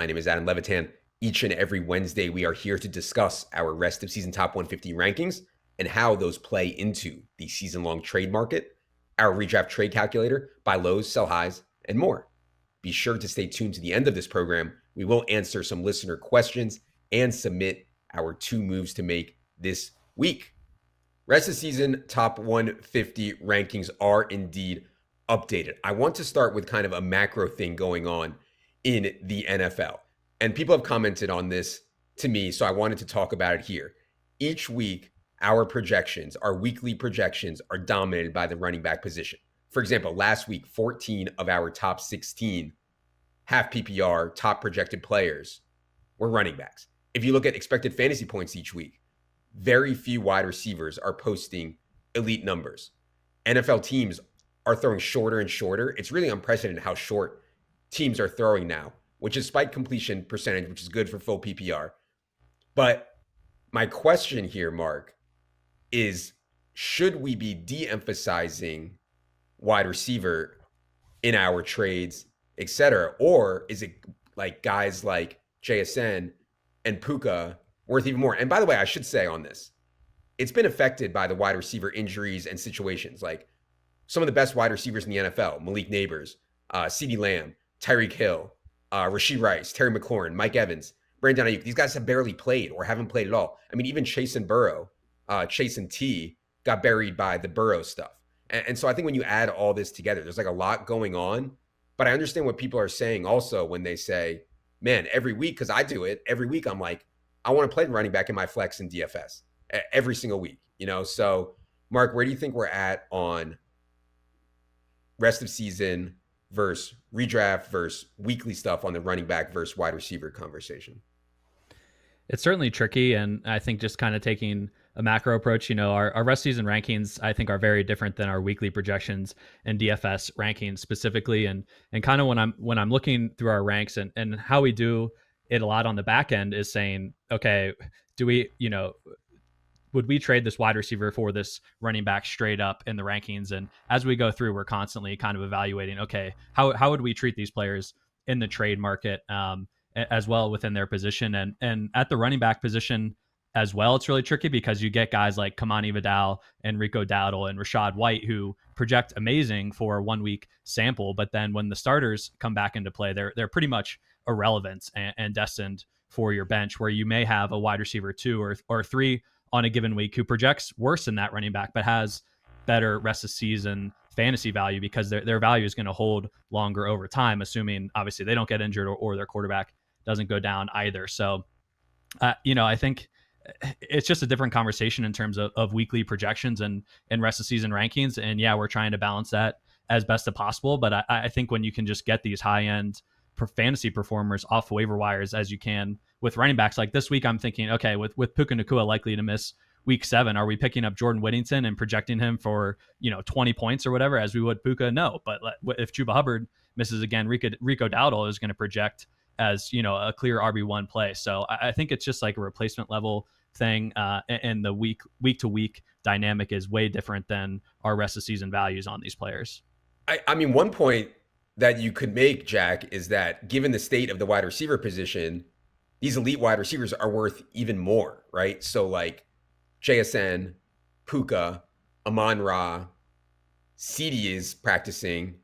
My name is Adam Levitan. Each and every Wednesday, we are here to discuss our rest of season top 150 rankings and how those play into the season-long trade market, our redraft trade calculator, buy lows, sell highs, and more. Be sure to stay tuned to the end of this program. We will answer some listener questions and submit our 2 moves to make this week. Rest of season top 150 rankings are indeed updated. I want to start with kind of a macro thing going on in the NFL. And people have commented on this to me, so I wanted to talk about it here. Each week, our projections, our weekly projections, are dominated by the running back position. For example, last week, 14 of our top 16 half PPR top projected players were running backs. If you look at expected fantasy points each week, very few wide receivers are posting elite numbers. NFL teams are throwing shorter and shorter. It's really unprecedented how short teams are throwing now, which is spike completion percentage, which is good for full PPR. But my question here, Mark, is should we be de-emphasizing wide receiver in our trades, etc., or is it like guys like JSN and Puka worth even more? And by the way, I should say on this, it's been affected by the wide receiver injuries and situations. Like some of the best wide receivers in the NFL, Malik Neighbors, CeeDee Lamb, Tyreek Hill, Rashee Rice, Terry McLaurin, Mike Evans, Brandon Ayuk. These guys have barely played or haven't played at all. I mean, even Chase and T got buried by the Burrow stuff. And so I think when you add all this together, there's like a lot going on. But I understand what people are saying also when they say, man, every week, because I do it, every week I'm like, I want to play running back in my flex and DFS every single week, you know? So Mark, where do you think we're at on rest of season versus redraft versus weekly stuff on the running back versus wide receiver conversation? It's certainly tricky. And I think just kind of taking a macro approach, our rest season rankings, I think, are very different than our weekly projections and DFS rankings specifically. And kind of when I'm looking through our ranks and how we do it a lot on the back end is saying, okay, do we, would we trade this wide receiver for this running back straight up in the rankings? And as we go through, we're constantly kind of evaluating, okay, how would we treat these players in the trade market as well within their position? And at the running back position as well, it's really tricky because you get guys like Kimani Vidal and Rico and Rachaad White who project amazing for a 1 week sample, but then when the starters come back into play, they're pretty much irrelevant and destined for your bench, where you may have a wide receiver 2 or 3 on a given week who projects worse than that running back, but has better rest of season fantasy value because their value is going to hold longer over time, assuming obviously they don't get injured or their quarterback doesn't go down either. So, I think it's just a different conversation in terms of weekly projections and rest of season rankings. And yeah, we're trying to balance that as best as possible. But I think when you can just get these high end fantasy performers off waiver wires as you can with running backs, like this week, I'm thinking, okay, with Puka Nacua likely to miss week 7, are we picking up Jordan Whittington and projecting him for 20 points or whatever as we would Puka? No, but if Chuba Hubbard misses again, Rico Dowdle is going to project as a clear RB1 play. So I think it's just like a replacement level thing, and the week to week dynamic is way different than our rest of season values on these players. I mean, one point that you could make, Jack, is that given the state of the wide receiver position, these elite wide receivers are worth even more, right? So like JSN, Puka, Amon-Ra, Ceedee is practicing,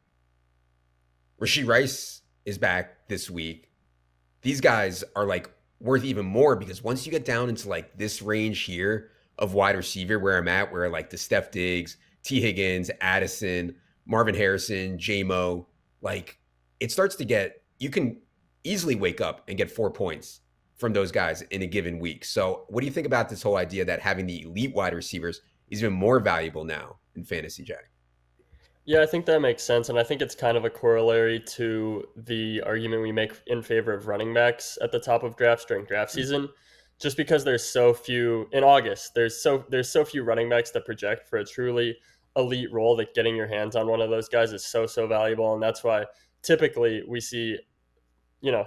Rashee Rice is back this week. These guys are like worth even more because once you get down into like this range here of wide receiver where I'm at, where like the Steph Diggs, T. Higgins, Addison, Marvin Harrison, J-Mo, like it starts to get, you can easily wake up and get 4 points from those guys in a given week. So what do you think about this whole idea that having the elite wide receivers is even more valuable now in fantasy, Jack? Yeah, I think that makes sense. And I think it's kind of a corollary to the argument we make in favor of running backs at the top of drafts during draft season. Just because there's so few in August, there's so few running backs that project for a truly elite role that getting your hands on one of those guys is so valuable. And that's why typically we see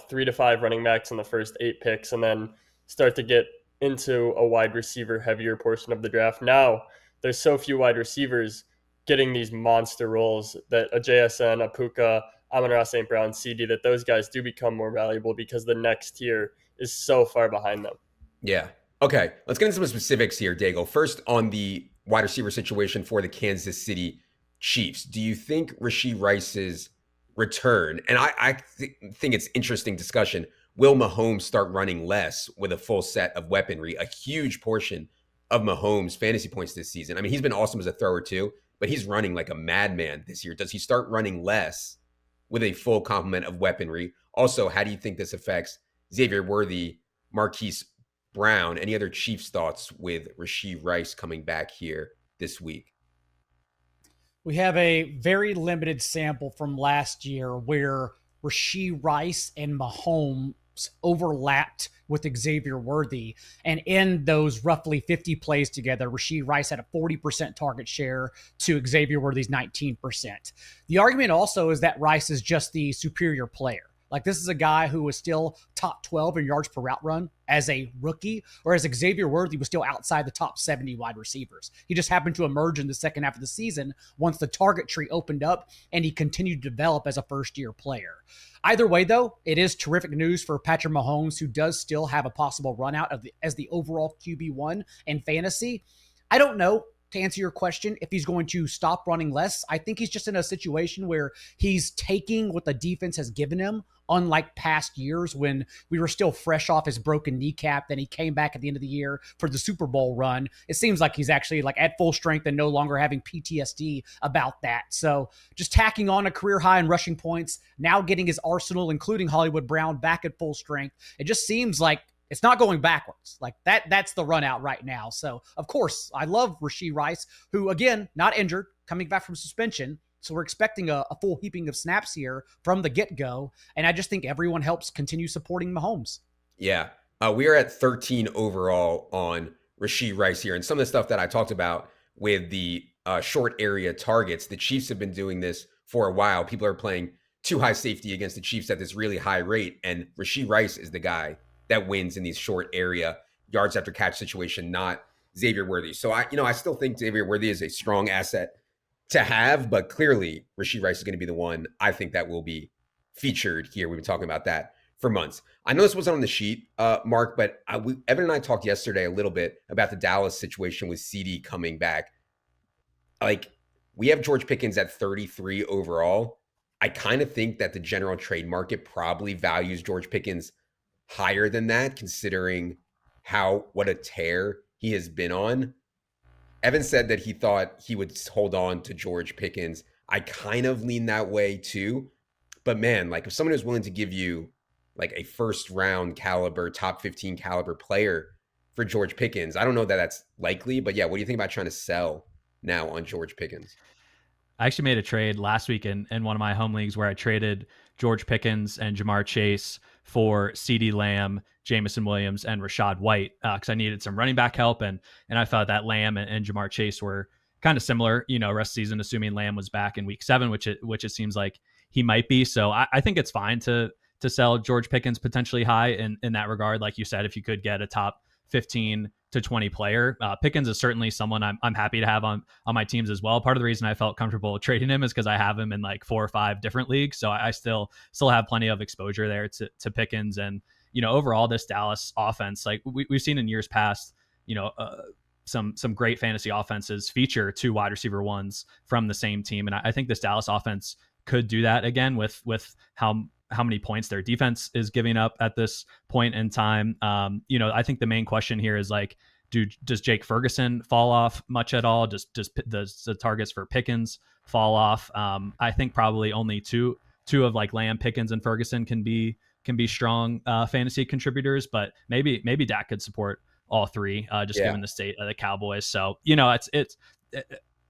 3 to 5 running backs in the first 8 picks and then start to get into a wide receiver heavier portion of the draft. Now there's so few wide receivers getting these monster roles that a JSN, a Puka, Amon-Ra St. Brown, CD, that those guys do become more valuable because the next tier is so far behind them. Yeah. Okay. Let's get into some specifics here, Daigle. First, on the wide receiver situation for the Kansas City Chiefs, do you think Rashee Rice's return, and I think it's interesting discussion, will Mahomes start running less with a full set of weaponry? A huge portion of Mahomes' fantasy points this season. I mean, he's been awesome as a thrower too, but he's running like a madman this year. Does he start running less with a full complement of weaponry? Also, how do you think this affects Xavier Worthy, Marquise Brown? Any other Chiefs thoughts with Rashee Rice coming back here this week? We have a very limited sample from last year where Rashee Rice and Mahomes overlapped with Xavier Worthy. And in those roughly 50 plays together, Rashee Rice had a 40% target share to Xavier Worthy's 19%. The argument also is that Rice is just the superior player. Like, this is a guy who was still top 12 in yards per route run as a rookie, whereas Xavier Worthy was still outside the top 70 wide receivers. He just happened to emerge in the second half of the season once the target tree opened up and he continued to develop as a first-year player. Either way, though, it is terrific news for Patrick Mahomes, who does still have a possible run out as the overall QB1 in fantasy. I don't know, to answer your question, if he's going to stop running less. I think he's just in a situation where he's taking what the defense has given him, unlike past years when we were still fresh off his broken kneecap. Then he came back at the end of the year for the Super Bowl run. It seems like he's actually like at full strength and no longer having PTSD about that. So just tacking on a career high in rushing points, now getting his arsenal, including Hollywood Brown, back at full strength. It just seems like it's not going backwards. Like that's the run out right now. So, of course, I love Rashee Rice, who, again, not injured, coming back from suspension. So we're expecting a full heaping of snaps here from the get-go. And I just think everyone helps continue supporting Mahomes. Yeah. We are at 13 overall on Rashee Rice here. And some of the stuff that I talked about with the short area targets, the Chiefs have been doing this for a while. People are playing too high safety against the Chiefs at this really high rate. And Rashee Rice is the guy that wins in these short area yards after catch situation, not Xavier Worthy. So I still think Xavier Worthy is a strong asset to have, but clearly Rashee Rice is going to be the one I think that will be featured here. We've been talking about that for months. I know this wasn't on the sheet, Mark, but Evan and I talked yesterday a little bit about the Dallas situation with Ceedee coming back. Like, we have George Pickens at 33 overall. I kind of think that the general trade market probably values George Pickens higher than that, considering what a tear he has been on. Evan said that he thought he would hold on to George Pickens. I kind of lean that way too. But man, like, if someone is willing to give you like a first round caliber, top 15 caliber player for George Pickens, I don't know that that's likely, but yeah, what do you think about trying to sell now on George Pickens? I actually made a trade last week in one of my home leagues where I traded George Pickens and Jamar Chase for CeeDee Lamb, Jamison Williams, and Rachaad White because I needed some running back help, and I thought that Lamb and Jamar Chase were kind of similar, rest of the season, assuming Lamb was back in week 7, which it seems like he might be. So I think it's fine to sell George Pickens potentially high in that regard. Like you said, if you could get a top 15 to 20 player, Pickens is certainly someone I'm happy to have on my teams as well. Part of the reason I felt comfortable trading him is because I have him in like 4 or 5 different leagues. So I still have plenty of exposure there to Pickens. And, overall this Dallas offense, like we've seen in years past, some great fantasy offenses feature 2 wide receiver ones from the same team. And I think this Dallas offense could do that again with how many points their defense is giving up at this point in time. I think the main question here is like, does Jake Ferguson fall off much at all? Does the targets for Pickens fall off? I think probably only two of like Lamb, Pickens, and Ferguson can be strong fantasy contributors, but maybe Dak could support all 3 given the state of the Cowboys. So,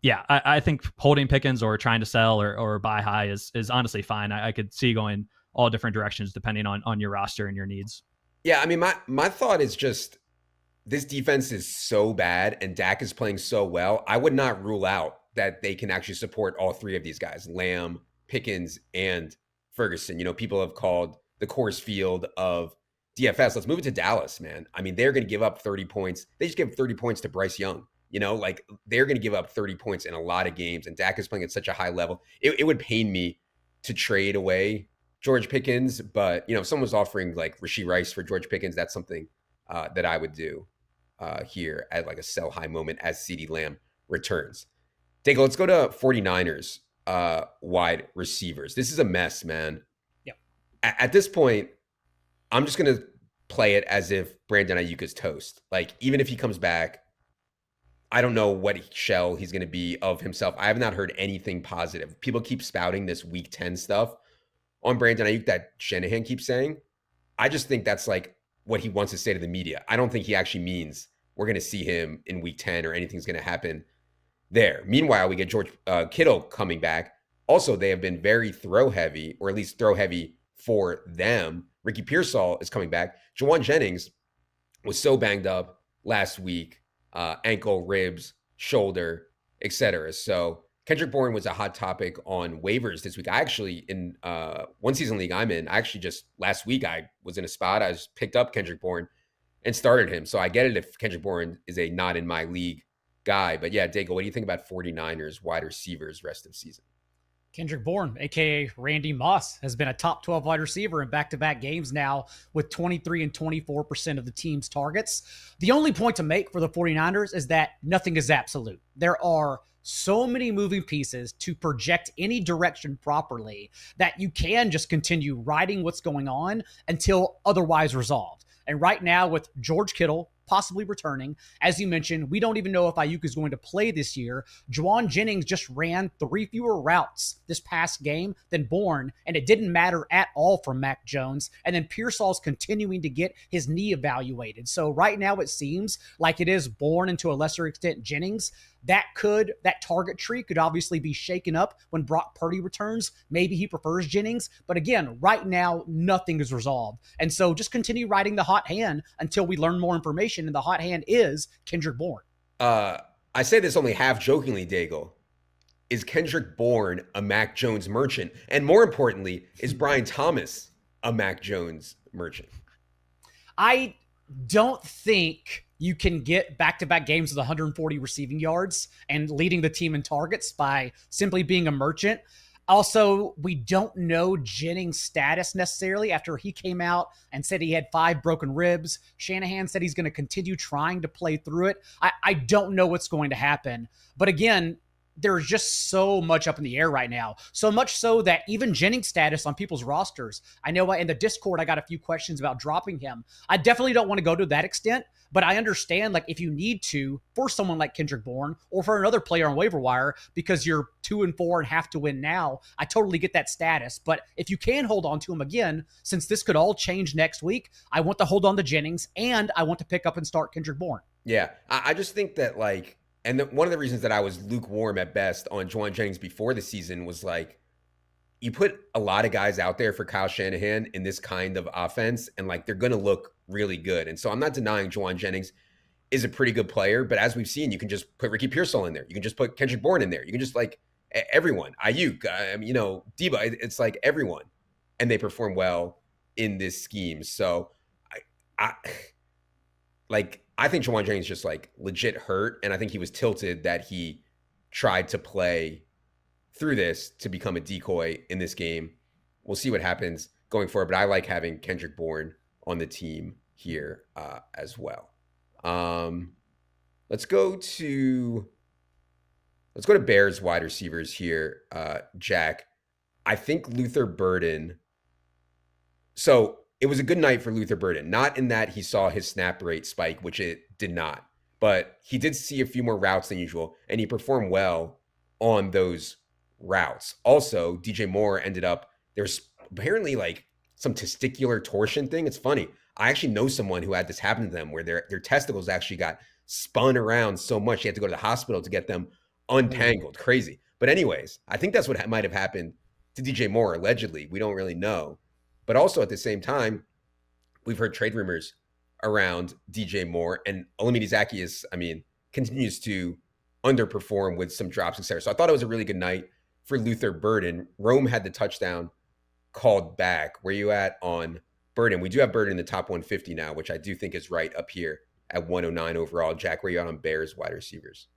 I think holding Pickens or trying to sell or buy high is honestly fine. I could see going all different directions depending on your roster and your needs. Yeah, I mean, my thought is just this defense is so bad and Dak is playing so well. I would not rule out that they can actually support all 3 of these guys, Lamb, Pickens, and Ferguson. People have called the Coors Field of DFS. Let's move it to Dallas, man. I mean, they're going to give up 30 points. They just give 30 points to Bryce Young. They're going to give up 30 points in a lot of games, and Dak is playing at such a high level. It would pain me to trade away George Pickens, but if someone's offering like Rashee Rice for George Pickens, that's something that I would do here at like a sell high moment as CeeDee Lamb returns. Daigle, let's go to 49ers wide receivers. This is a mess, man. Yep. At this point, I'm just going to play it as if Brandon Ayuk is toast. Like, even if he comes back, I don't know what shell he's going to be of himself. I have not heard anything positive. People keep spouting this week 10 stuff on Brandon Ayuk that Shanahan keeps saying. I just think that's like what he wants to say to the media. I don't think he actually means we're going to see him in week 10 or anything's going to happen there. Meanwhile, we get George Kittle coming back. Also, they have been very throw heavy, or at least throw heavy for them. Ricky Pearsall is coming back. Juwan Jennings was so banged up last week, ankle, ribs, shoulder, etc. So Kendrick Bourne was a hot topic on waivers this week. I actually, in one season league I'm in, just last week I was in a spot. I just picked up Kendrick Bourne and started him. So I get it if Kendrick Bourne is a not in my league guy. But yeah, Daigle, what do you think about 49ers wide receivers rest of season? Kendrick Bourne, aka Randy Moss, has been a top 12 wide receiver in back-to-back games now with 23 and 24% of the team's targets. The only point to make for the 49ers is that nothing is absolute. There are so many moving pieces to project any direction properly that you can just continue riding what's going on until otherwise resolved. And right now, with George Kittle possibly returning, as you mentioned, we don't even know if Ayuk is going to play this year. Juwan Jennings just ran 3 fewer routes this past game than Bourne, and it didn't matter at all for Mac Jones. And then Pearsall's continuing to get his knee evaluated. So right now it seems like it is Bourne and to a lesser extent Jennings. That target tree could obviously be shaken up when Brock Purdy returns. Maybe he prefers Jennings. But again, right now, nothing is resolved. And so just continue riding the hot hand until we learn more information. And the hot hand is Kendrick Bourne. I say this only half jokingly, Daigle. Is Kendrick Bourne a Mac Jones merchant? And more importantly, is Brian Thomas a Mac Jones merchant? I don't think you can get back-to-back games with 140 receiving yards and leading the team in targets by simply being a merchant. Also, we don't know Jennings' status necessarily after he came out and said he had 5 broken ribs. Shanahan said he's going to continue trying to play through it. I don't know what's going to happen. But again, there's just so much up in the air right now. So much so that even Jennings' status on people's rosters, I know in the Discord, I got a few questions about dropping him. I definitely don't want to go to that extent, but I understand like if you need to for someone like Kendrick Bourne or for another player on waiver wire because you're 2-4 and have to win now, I totally get that status. But if you can hold on to him again, since this could all change next week, I want to hold on to Jennings and I want to pick up and start Kendrick Bourne. Yeah, I just think that like, and one of the reasons that I was lukewarm at best on Juwan Jennings before the season was like, you put a lot of guys out there for Kyle Shanahan in this kind of offense, and like they're going to look really good. And so I'm not denying Juwan Jennings is a pretty good player, but as we've seen, you can just put Ricky Pearsall in there. You can just put Kendrick Bourne in there. You can just like everyone, Ayuk, Deba, it's like everyone, and they perform well in this scheme. So I think Juwan Jennings just like legit hurt, and I think he was tilted that he tried to play through this to become a decoy in this game. We'll see what happens going forward, but I like having Kendrick Bourne on the team here as well. Let's go to Bears wide receivers here, Jack. I think Luther Burden. So it was a good night for Luther Burden, not in that he saw his snap rate spike, which it did not, but he did see a few more routes than usual, and he performed well on those routes. Also, DJ Moore ended up, there's apparently like some testicular torsion thing. It's funny. I actually know someone who had this happen to them where their testicles actually got spun around so much he had to go to the hospital to get them untangled. Crazy. But anyways, I think that's what might have happened to DJ Moore, allegedly. We don't really know. But also at the same time, we've heard trade rumors around DJ Moore, and Olamide Zaccheaus, continues to underperform with some drops, etc. So I thought it was a really good night for Luther Burden. Rome had the touchdown called back. Where you at on Burden? We do have Burden in the top 150 now, which I do think is right up here at 109 overall. Jack, where you at on Bears wide receivers?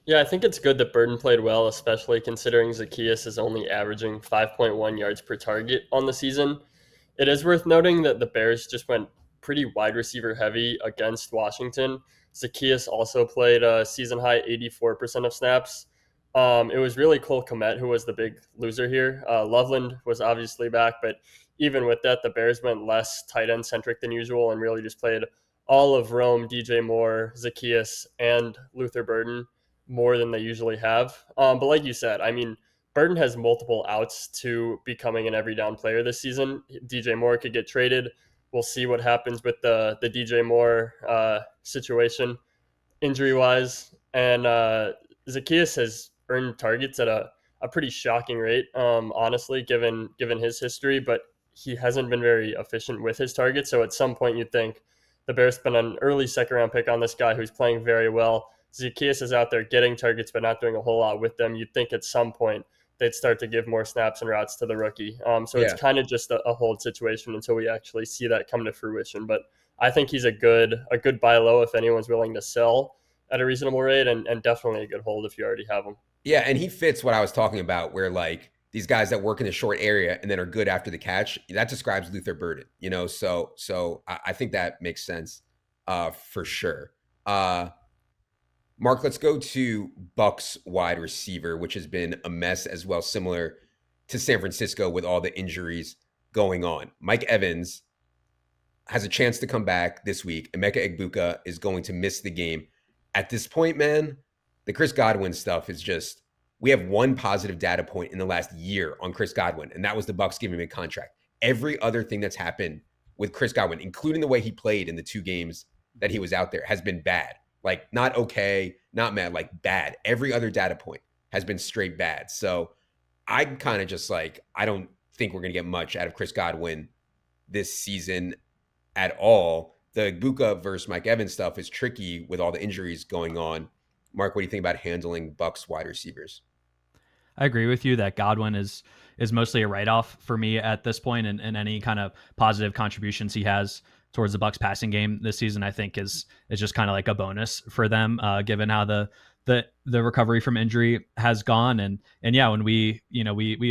Yeah, I think it's good that Burden played well, especially considering Zacchaeus is only averaging 5.1 yards per target on the season. It is worth noting that the Bears just went pretty wide receiver heavy against Washington. Zacchaeus also played a season high 84% of snaps. It was really Cole Kmet who was the big loser here. Loveland was obviously back, but even with that, the Bears went less tight end centric than usual and really just played all of Rome, DJ Moore, Zacchaeus, and Luther Burden more than they usually have. But like you said, I mean, Burden has multiple outs to becoming an every down player this season. DJ Moore could get traded. We'll see what happens with the DJ Moore situation injury wise. And Zacchaeus has earned targets at a pretty shocking rate, honestly, given his history, but he hasn't been very efficient with his targets. So at some point, you'd think the Bears spent an early second round pick on this guy who's playing very well. Zacchaeus is out there getting targets, but not doing a whole lot with them. You'd think at some point they'd start to give more snaps and routes to the rookie. So Yeah. it's kind of just a hold situation until we actually see that come to fruition. But I think he's a good buy low if anyone's willing to sell at a reasonable rate, and definitely a good hold if you already have him. Yeah, and he fits what I was talking about, where like these guys that work in the short area and then are good after the catch. That describes Luther Burden, you know. So I think that makes sense, for sure. Mark, let's go to Bucs wide receiver, which has been a mess as well, similar to San Francisco with all the injuries going on. Mike Evans has a chance to come back this week. Emeka Egbuka is going to miss the game. At this point, man, the Chris Godwin stuff is just, we have one positive data point in the last year on Chris Godwin, and that was the Bucs giving him a contract. Every other thing that's happened with Chris Godwin, including the way he played in the 2 games that he was out there, has been bad. Like, not okay, not mad, like bad. Every other data point has been straight bad. So I'm kind of just like, I don't think we're going to get much out of Chris Godwin this season at all. The Egbuka versus Mike Evans stuff is tricky with all the injuries going on. Mark, what do you think about handling Bucs wide receivers? I agree with you that Godwin is mostly a write-off for me at this point, and any kind of positive contributions he has towards the Bucs passing game this season, I think is just kind of like a bonus for them, given how the recovery from injury has gone. And yeah, when we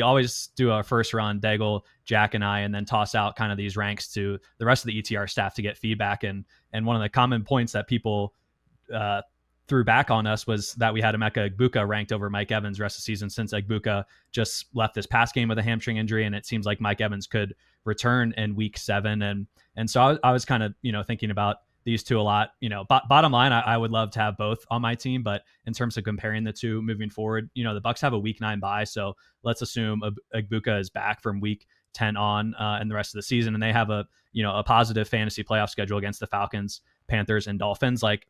always do our first run, Daigle, Jack, and I, and then toss out kind of these ranks to the rest of the ETR staff to get feedback. And one of the common points that people threw back on us was that we had Emeka Egbuka ranked over Mike Evans rest of the season, since Egbuka just left this past game with a hamstring injury, and it seems like Mike Evans could return in week 7. And so I was kind of, thinking about these two a lot. Bottom line, I would love to have both on my team, but in terms of comparing the two moving forward, the Bucs have a week 9 bye, so let's assume Egbuka is back from week 10 on and the rest of the season, and they have a positive fantasy playoff schedule against the Falcons, Panthers, and Dolphins. Like,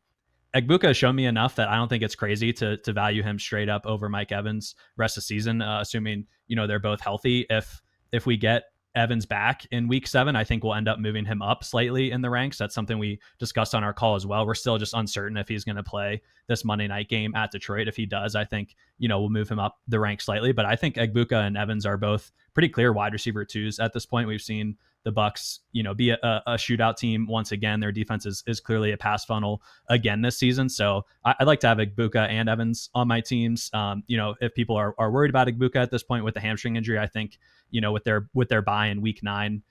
Egbuka has shown me enough that I don't think it's crazy to value him straight up over Mike Evans rest of the season, assuming they're both healthy. If we get Evans back in week 7, I think we'll end up moving him up slightly in the ranks. That's something we discussed on our call as well. We're still just uncertain if he's going to play this Monday night game at Detroit. If he does, I think we'll move him up the rank slightly. But I think Egbuka and Evans are both pretty clear wide receiver 2s at this point. We've seen the Bucs, be a shootout team once again. Their defense is clearly a pass funnel again this season. So I'd like to have Egbuka and Evans on my teams. If people are worried about Egbuka at this point with the hamstring injury, I think with their buy in week 9,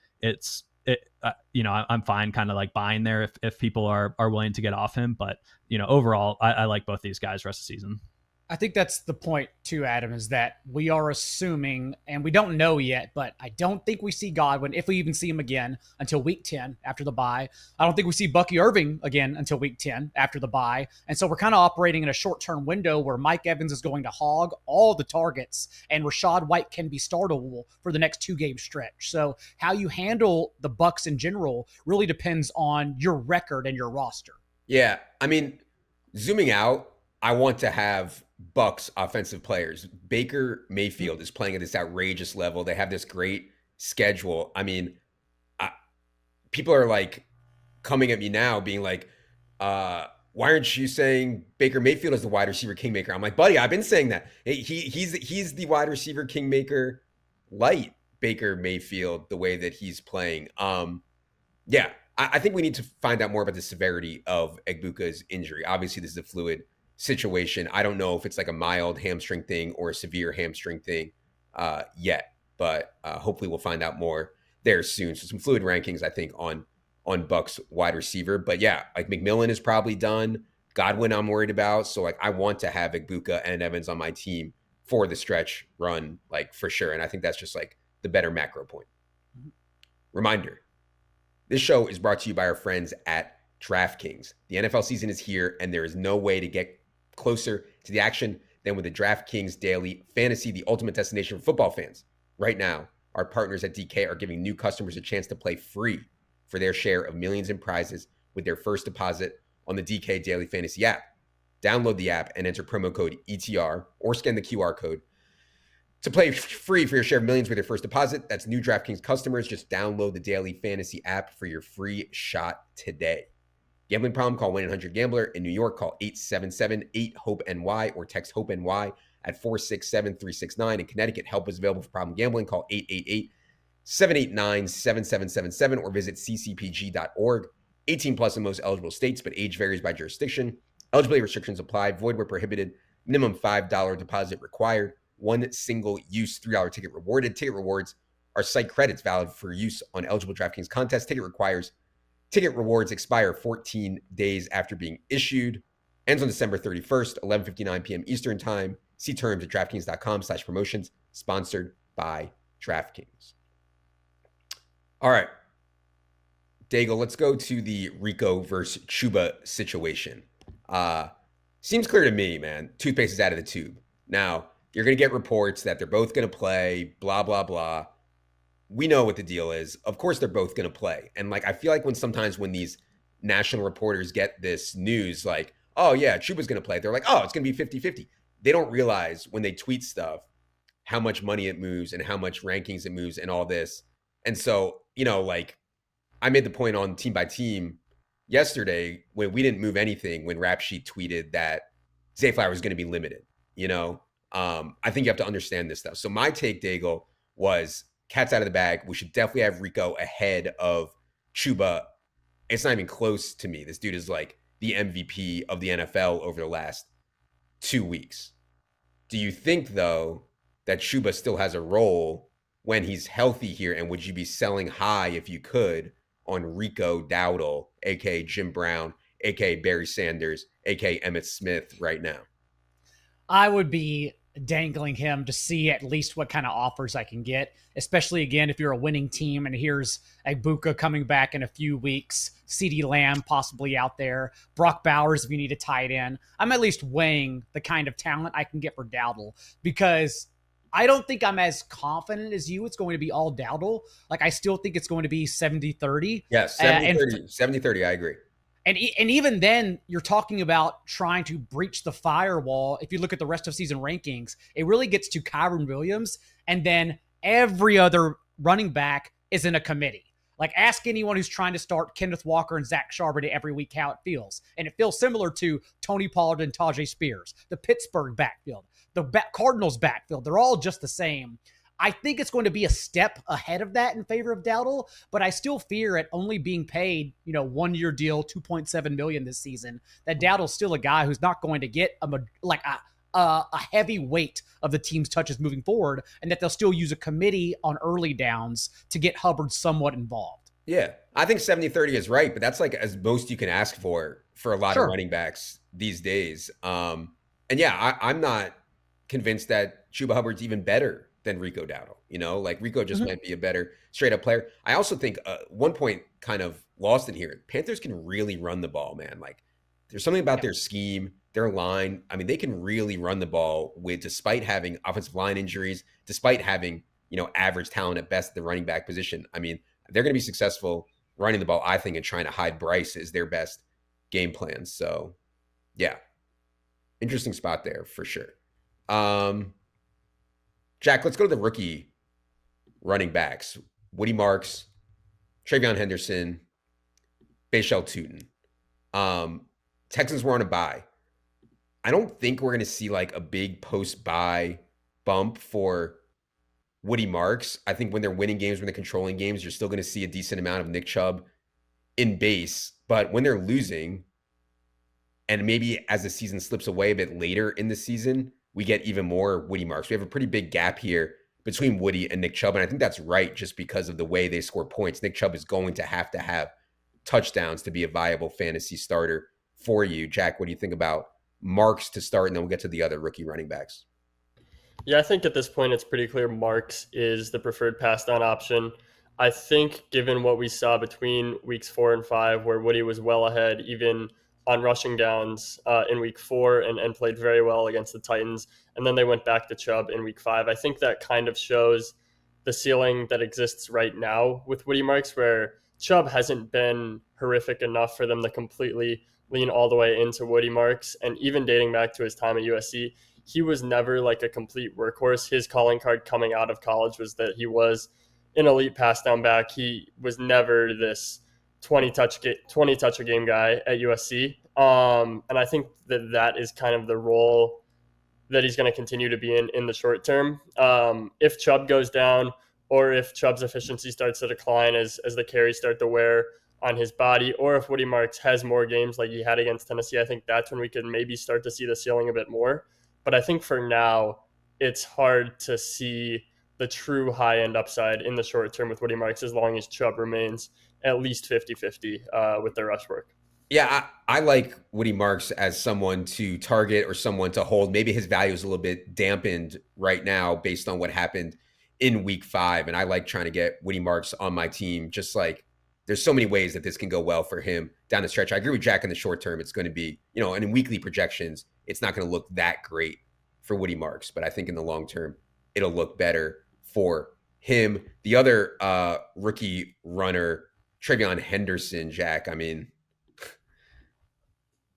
I'm fine kind of like buying there if people are willing to get off him. But overall, I like both these guys rest of the season. I think that's the point too, Adam, is that we are assuming, and we don't know yet, but I don't think we see Godwin, if we even see him again, until week 10 after the bye. I don't think we see Bucky Irving again until week 10 after the bye. And so we're kind of operating in a short-term window where Mike Evans is going to hog all the targets and Rachaad White can be startable for the next 2-game stretch. So how you handle the Bucs in general really depends on your record and your roster. Yeah, I mean, zooming out, I want to have Bucs offensive players. Baker Mayfield is playing at this outrageous level. They have this great schedule. I mean, people are like coming at me now being like, why aren't you saying Baker Mayfield is the wide receiver kingmaker? I'm like, buddy, I've been saying that. He's the wide receiver kingmaker light Baker Mayfield, the way that he's playing. Yeah, I think we need to find out more about the severity of Egbuka's injury. Obviously, this is a fluid situation. I don't know if it's like a mild hamstring thing or a severe hamstring thing yet, but hopefully we'll find out more there soon. So some fluid rankings, I think, on Bucs wide receiver. But yeah, like McMillan is probably done. Godwin, I'm worried about. So like I want to have Igbuka and Evans on my team for the stretch run, like for sure. And I think that's just like the better macro point. Reminder, this show is brought to you by our friends at DraftKings. The NFL season is here, and there is no way to get closer to the action than with the DraftKings Daily Fantasy, the ultimate destination for football fans. Right now, our partners at DK are giving new customers a chance to play free for their share of millions in prizes with their first deposit on the DK Daily Fantasy app. Download the app and enter promo code ETR or scan the QR code to play free for your share of millions with your first deposit. That's new DraftKings customers. Just download the Daily Fantasy app for your free shot today. Gambling problem? Call 1-800-GAMBLER. In New York, call 877-8-HOPE-NY or text HOPE-NY at 467-369. In Connecticut, help is available for problem gambling. Call 888-789-7777 or visit ccpg.org. 18 plus in most eligible states, but age varies by jurisdiction. Eligibility restrictions apply. Void where prohibited. Minimum $5 deposit required. One single use $3 ticket rewarded. Ticket rewards are site credits valid for use on eligible DraftKings contests. Ticket rewards expire 14 days after being issued. Ends on December 31st, 11:59 p.m. Eastern Time. See terms at DraftKings.com/promotions. Sponsored by DraftKings. All right. Daigle, let's go to the Rico versus Chuba situation. Seems clear to me, man. Toothpaste is out of the tube. Now, you're going to get reports that they're both going to play, blah, blah, blah. We know what the deal is. Of course, they're both going to play. And like, I feel like when these national reporters get this news, like, oh yeah, Chuba's going to play, they're like, oh, it's going to be 50-50. They don't realize when they tweet stuff, how much money it moves and how much rankings it moves and all this. And so, like I made the point on Team by Team yesterday when we didn't move anything when Rashee tweeted that Zay Flower was going to be limited, I think you have to understand this stuff. So my take, Daigle, was cat's out of the bag. We should definitely have Rico ahead of Chuba. It's not even close to me. This dude is like the MVP of the NFL over the last 2 weeks. Do you think, though, that Chuba still has a role when he's healthy here? And would you be selling high if you could on Rico Dowdle, a.k.a. Jim Brown, a.k.a. Barry Sanders, a.k.a. Emmitt Smith right now? I would be dangling him to see at least what kind of offers I can get, especially again if you're a winning team and here's Igbuka coming back in a few weeks, CeeDee Lamb possibly out there, Brock Bowers if you need a tight end. I'm at least weighing the kind of talent I can get for Dowdle, because I don't think I'm as confident as you it's going to be all Dowdle. Like, I still think it's going to be 70-30. Yeah, 70-30, I agree. And even then, you're talking about trying to breach the firewall. If you look at the rest of season rankings, it really gets to Kyren Williams, and then every other running back is in a committee. Like, ask anyone who's trying to start Kenneth Walker and Zach Charbonnet every week how it feels. And it feels similar to Tony Pollard and Tajay Spears, the Pittsburgh backfield, the Cardinals backfield. They're all just the same. I think it's going to be a step ahead of that in favor of Dowdle, but I still fear at only being paid, 1 year deal, $2.7 million this season, that Dowdle's still a guy who's not going to get a heavy weight of the team's touches moving forward, and that they'll still use a committee on early downs to get Hubbard somewhat involved. Yeah, I think 70-30 is right, but that's like as most you can ask for a lot of running backs these days. And yeah, I'm not convinced that Chuba Hubbard's even better than Rico Dowdle. Like Rico just might be a better straight up player. I also think one point kind of lost in here. Panthers can really run the ball, man. Like, there's something about their scheme, their line. I mean, they can really run the ball despite having offensive line injuries, despite having, average talent at best at the running back position. I mean, they're going to be successful running the ball, I think, and trying to hide Bryce is their best game plan. So yeah, interesting spot there for sure. Jack, let's go to the rookie running backs. Woody Marks, TreVeyon Henderson, Bashal Tutin. Texans were on a bye. I don't think we're going to see like a big post-bye bump for Woody Marks. I think when they're winning games, when they're controlling games, you're still going to see a decent amount of Nick Chubb in base. But when they're losing And maybe as the season slips away a bit later in the season, we get even more Woody marks. We have a pretty big gap here between Woody and Nick Chubb. And I think that's right just because of the way they score points. Nick Chubb is going to have touchdowns to be a viable fantasy starter for you. Jack, what do you think about Marks to start? And then we'll get to the other rookie running backs. Yeah, I think at this point it's pretty clear Marks is the preferred pass down option. I think given what we saw between weeks 4 and 5, where Woody was well ahead, even on rushing downs in week 4 and played very well against the Titans. And then they went back to Chubb in week 5. I think that kind of shows the ceiling that exists right now with Woody Marks, where Chubb hasn't been horrific enough for them to completely lean all the way into Woody Marks. And even dating back to his time at USC, he was never like a complete workhorse. His calling card coming out of college was that he was an elite pass down back. He was never this 20 touch a game guy at USC. And I think that is kind of the role that he's going to continue to be in the short term. If Chubb goes down, or if Chubb's efficiency starts to decline as the carries start to wear on his body, or if Woody Marks has more games like he had against Tennessee, I think that's when we could maybe start to see the ceiling a bit more. But I think for now, it's hard to see the true high-end upside in the short term with Woody Marks as long as Chubb remains at least 50-50 with their rush work. Yeah, I like Woody Marks as someone to target or someone to hold. Maybe his value is a little bit dampened right now based on what happened in week 5. And I like trying to get Woody Marks on my team. Just like there's so many ways that this can go well for him down the stretch. I agree with Jack in the short term. It's going to be, and in weekly projections, it's not going to look that great for Woody Marks. But I think in the long term, it'll look better for him. The other rookie runner, TreVeyon Henderson, Jack, I mean,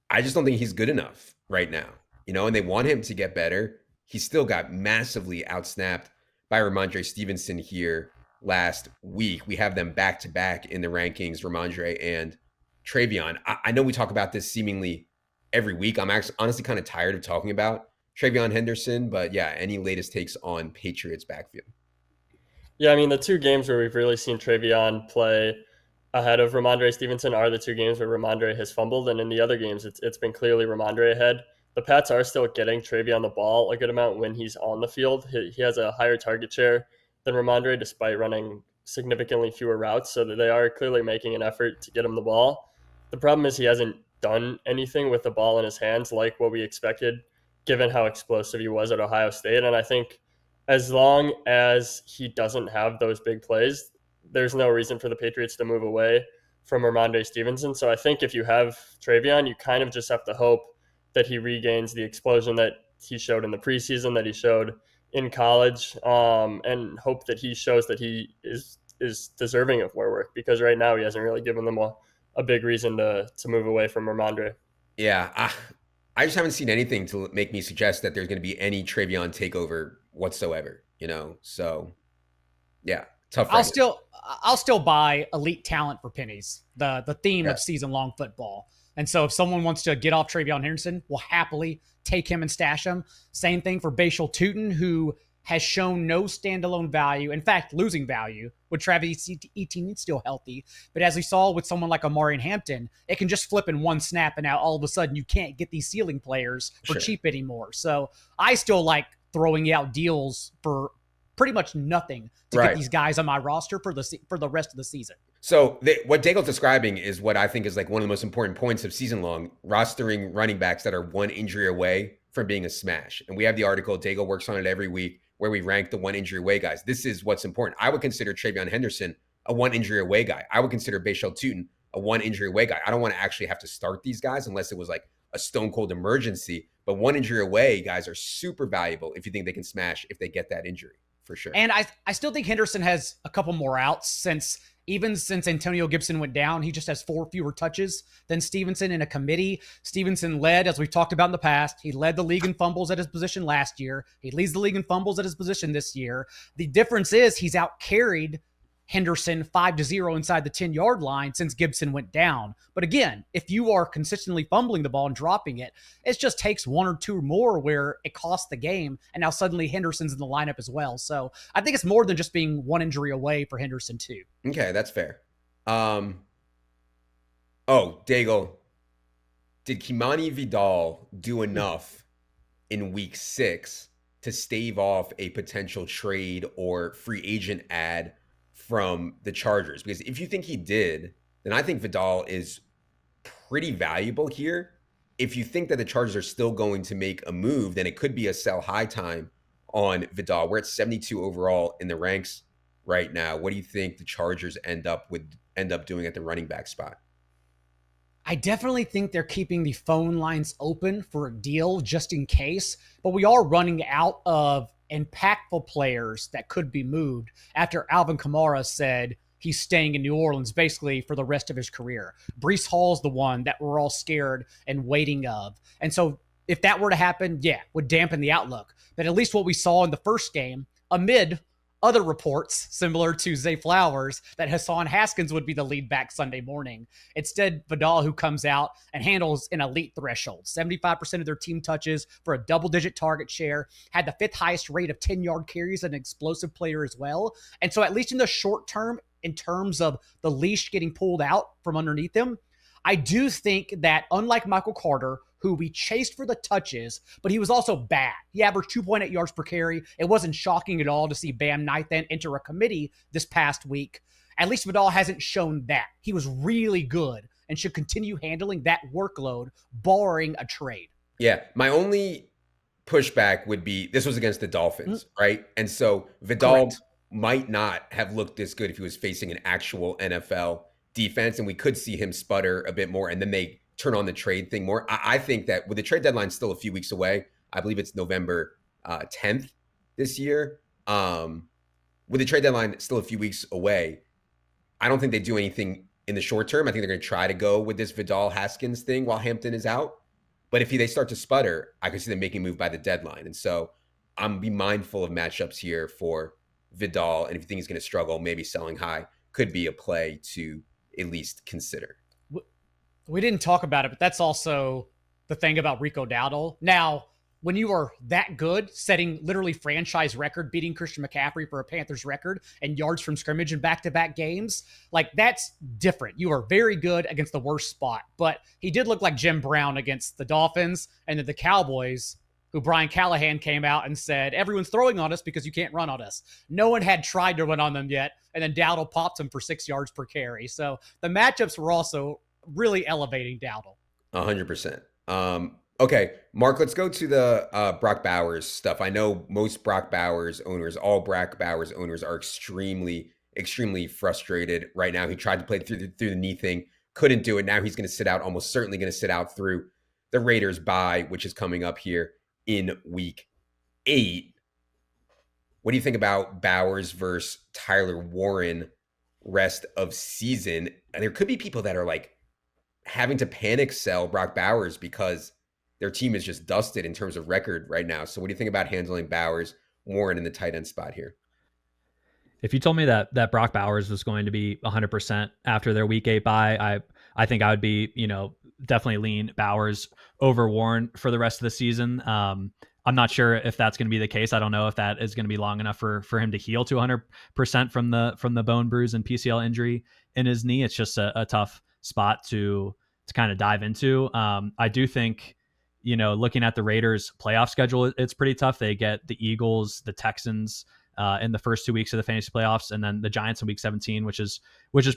I just don't think he's good enough right now, and they want him to get better. He still got massively outsnapped by Ramondre Stevenson here last week. We have them back to back in the rankings, Ramondre and TreVeyon. I know we talk about this seemingly every week. I'm actually honestly kind of tired of talking about TreVeyon Henderson, but yeah, any latest takes on Patriots backfield? Yeah, I mean, the two games where we've really seen TreVeyon play ahead of Ramondre Stevenson are the two games where Ramondre has fumbled, and in the other games, it's been clearly Ramondre ahead. The Pats are still getting TreVeyon the ball a good amount when he's on the field. He has a higher target share than Ramondre, despite running significantly fewer routes, so that they are clearly making an effort to get him the ball. The problem is he hasn't done anything with the ball in his hands like what we expected, given how explosive he was at Ohio State. And I think as long as he doesn't have those big plays, there's no reason for the Patriots to move away from Ramondre Stevenson. So I think if you have TreVeyon, you kind of just have to hope that he regains the explosion that he showed in the preseason, that he showed in college, and hope that he shows that he is deserving of more work, because right now he hasn't really given them a big reason to move away from Ramondre. Yeah, I just haven't seen anything to make me suggest that there's going to be any TreVeyon takeover whatsoever, So, yeah, tough. I'll still buy elite talent for pennies. The theme of season long football. And so if someone wants to get off TreVeyon Henderson, we'll happily take him and stash him. Same thing for Bashal Tutin, who has shown no standalone value. In fact, losing value with Travis Etienne still healthy. But as we saw with someone like Amari Hampton, it can just flip in one snap, and now all of a sudden you can't get these ceiling players for cheap anymore. So I still like throwing out deals for pretty much nothing to get these guys on my roster for the rest of the season. So what Daigle's describing is what I think is like one of the most important points of season long, rostering running backs that are one injury away from being a smash. And we have the article, Daigle works on it every week, where we rank the one injury away guys. This is what's important. I would consider TreVeyon Henderson a one injury away guy. I would consider Bashal Tutin a one injury away guy. I don't want to actually have to start these guys unless it was like a stone cold emergency. But one injury away guys are super valuable if you think they can smash if they get that injury, for sure. And I still think Henderson has a couple more outs since Antonio Gibson went down, he just has 4 fewer touches than Stevenson in a committee. Stevenson led, as we've talked about in the past, he led the league in fumbles at his position last year. He leads the league in fumbles at his position this year. The difference is he's out-carried Henderson 5-0 inside the 10-yard line since Gibson went down. But again, if you are consistently fumbling the ball and dropping it, it just takes 1 or 2 more where it costs the game, and now suddenly Henderson's in the lineup as well. So I think it's more than just being one injury away for Henderson too. Okay, that's fair. Daigle, did Kimani Vidal do enough in week 6 to stave off a potential trade or free agent ad from the Chargers? Because if you think he did, then I think Vidal is pretty valuable here. If you think that the Chargers are still going to make a move, then it could be a sell high time on Vidal. We're at 72 overall in the ranks right now. What do you think the Chargers end up doing at the running back spot? I definitely think they're keeping the phone lines open for a deal just in case, but we are running out of impactful players that could be moved after Alvin Kamara said he's staying in New Orleans basically for the rest of his career. Breece Hall's the one that we're all scared and waiting of. And so if that were to happen, yeah, would dampen the outlook. But at least what we saw in the first game, amid other reports similar to Zay Flowers, that Hassan Haskins would be the lead back Sunday morning. Instead, Vidal, who comes out and handles an elite threshold, 75% of their team touches for a double-digit target share, had the 5th highest rate of 10-yard carries, an explosive player as well. And so at least in the short term, in terms of the leash getting pulled out from underneath him, I do think that unlike Michael Carter, who we chased for the touches, but he was also bad. He averaged 2.8 yards per carry. It wasn't shocking at all to see Bam Nathan enter a committee this past week. At least Vidal hasn't shown that. He was really good and should continue handling that workload, barring a trade. Yeah, my only pushback would be this was against the Dolphins, right? And so Vidal might not have looked this good if he was facing an actual NFL defense, and we could see him sputter a bit more, and then they turn on the trade thing more. I think that with the trade deadline still a few weeks away, I believe it's November 10th this year. With the trade deadline still a few weeks away, I don't think they do anything in the short term. I think they're going to try to go with this Vidal Haskins thing while Hampton is out. But if they start to sputter, I could see them making a move by the deadline. And so I'm be mindful of matchups here for Vidal. And if you think he's going to struggle, maybe selling high could be a play to at least consider. We didn't talk about it, but that's also the thing about Rico Dowdle. Now, when you are that good, setting literally franchise record, beating Christian McCaffrey for a Panthers record and yards from scrimmage in back-to-back games, like that's different. You are very good against the worst spot, but he did look like Jim Brown against the Dolphins and then the Cowboys, who Brian Callahan came out and said, everyone's throwing on us because you can't run on us. No one had tried to run on them yet, and then Dowdle popped him for 6 yards per carry. So the matchups were also really elevating Dowdle. 100%. Okay, Mark, let's go to the Brock Bowers stuff. I know most Brock Bowers owners, all Brock Bowers owners are extremely frustrated right now. He tried to play through the knee thing, couldn't do it. Now he's going to sit out, almost certainly going to sit out through the Raiders bye, which is coming up here in week 8. What do you think about Bowers versus Tyler Warren rest of season? And there could be people that are like having to panic sell Brock Bowers because their team is just dusted in terms of record right now. So what do you think about handling Bowers, Warren in the tight end spot here? If you told me that Brock Bowers was going to be 100% after their week 8 bye, I think I would be, definitely lean Bowers over Warren for the rest of the season. I'm not sure if that's going to be the case. I don't know if that is going to be long enough for him to heal to 100% from the bone bruise and PCL injury in his knee. It's just a tough spot to kind of dive into. I do think, looking at the Raiders playoff schedule, it's pretty tough. They get the Eagles, the Texans in the first 2 weeks of the fantasy playoffs, and then the Giants in week 17, which is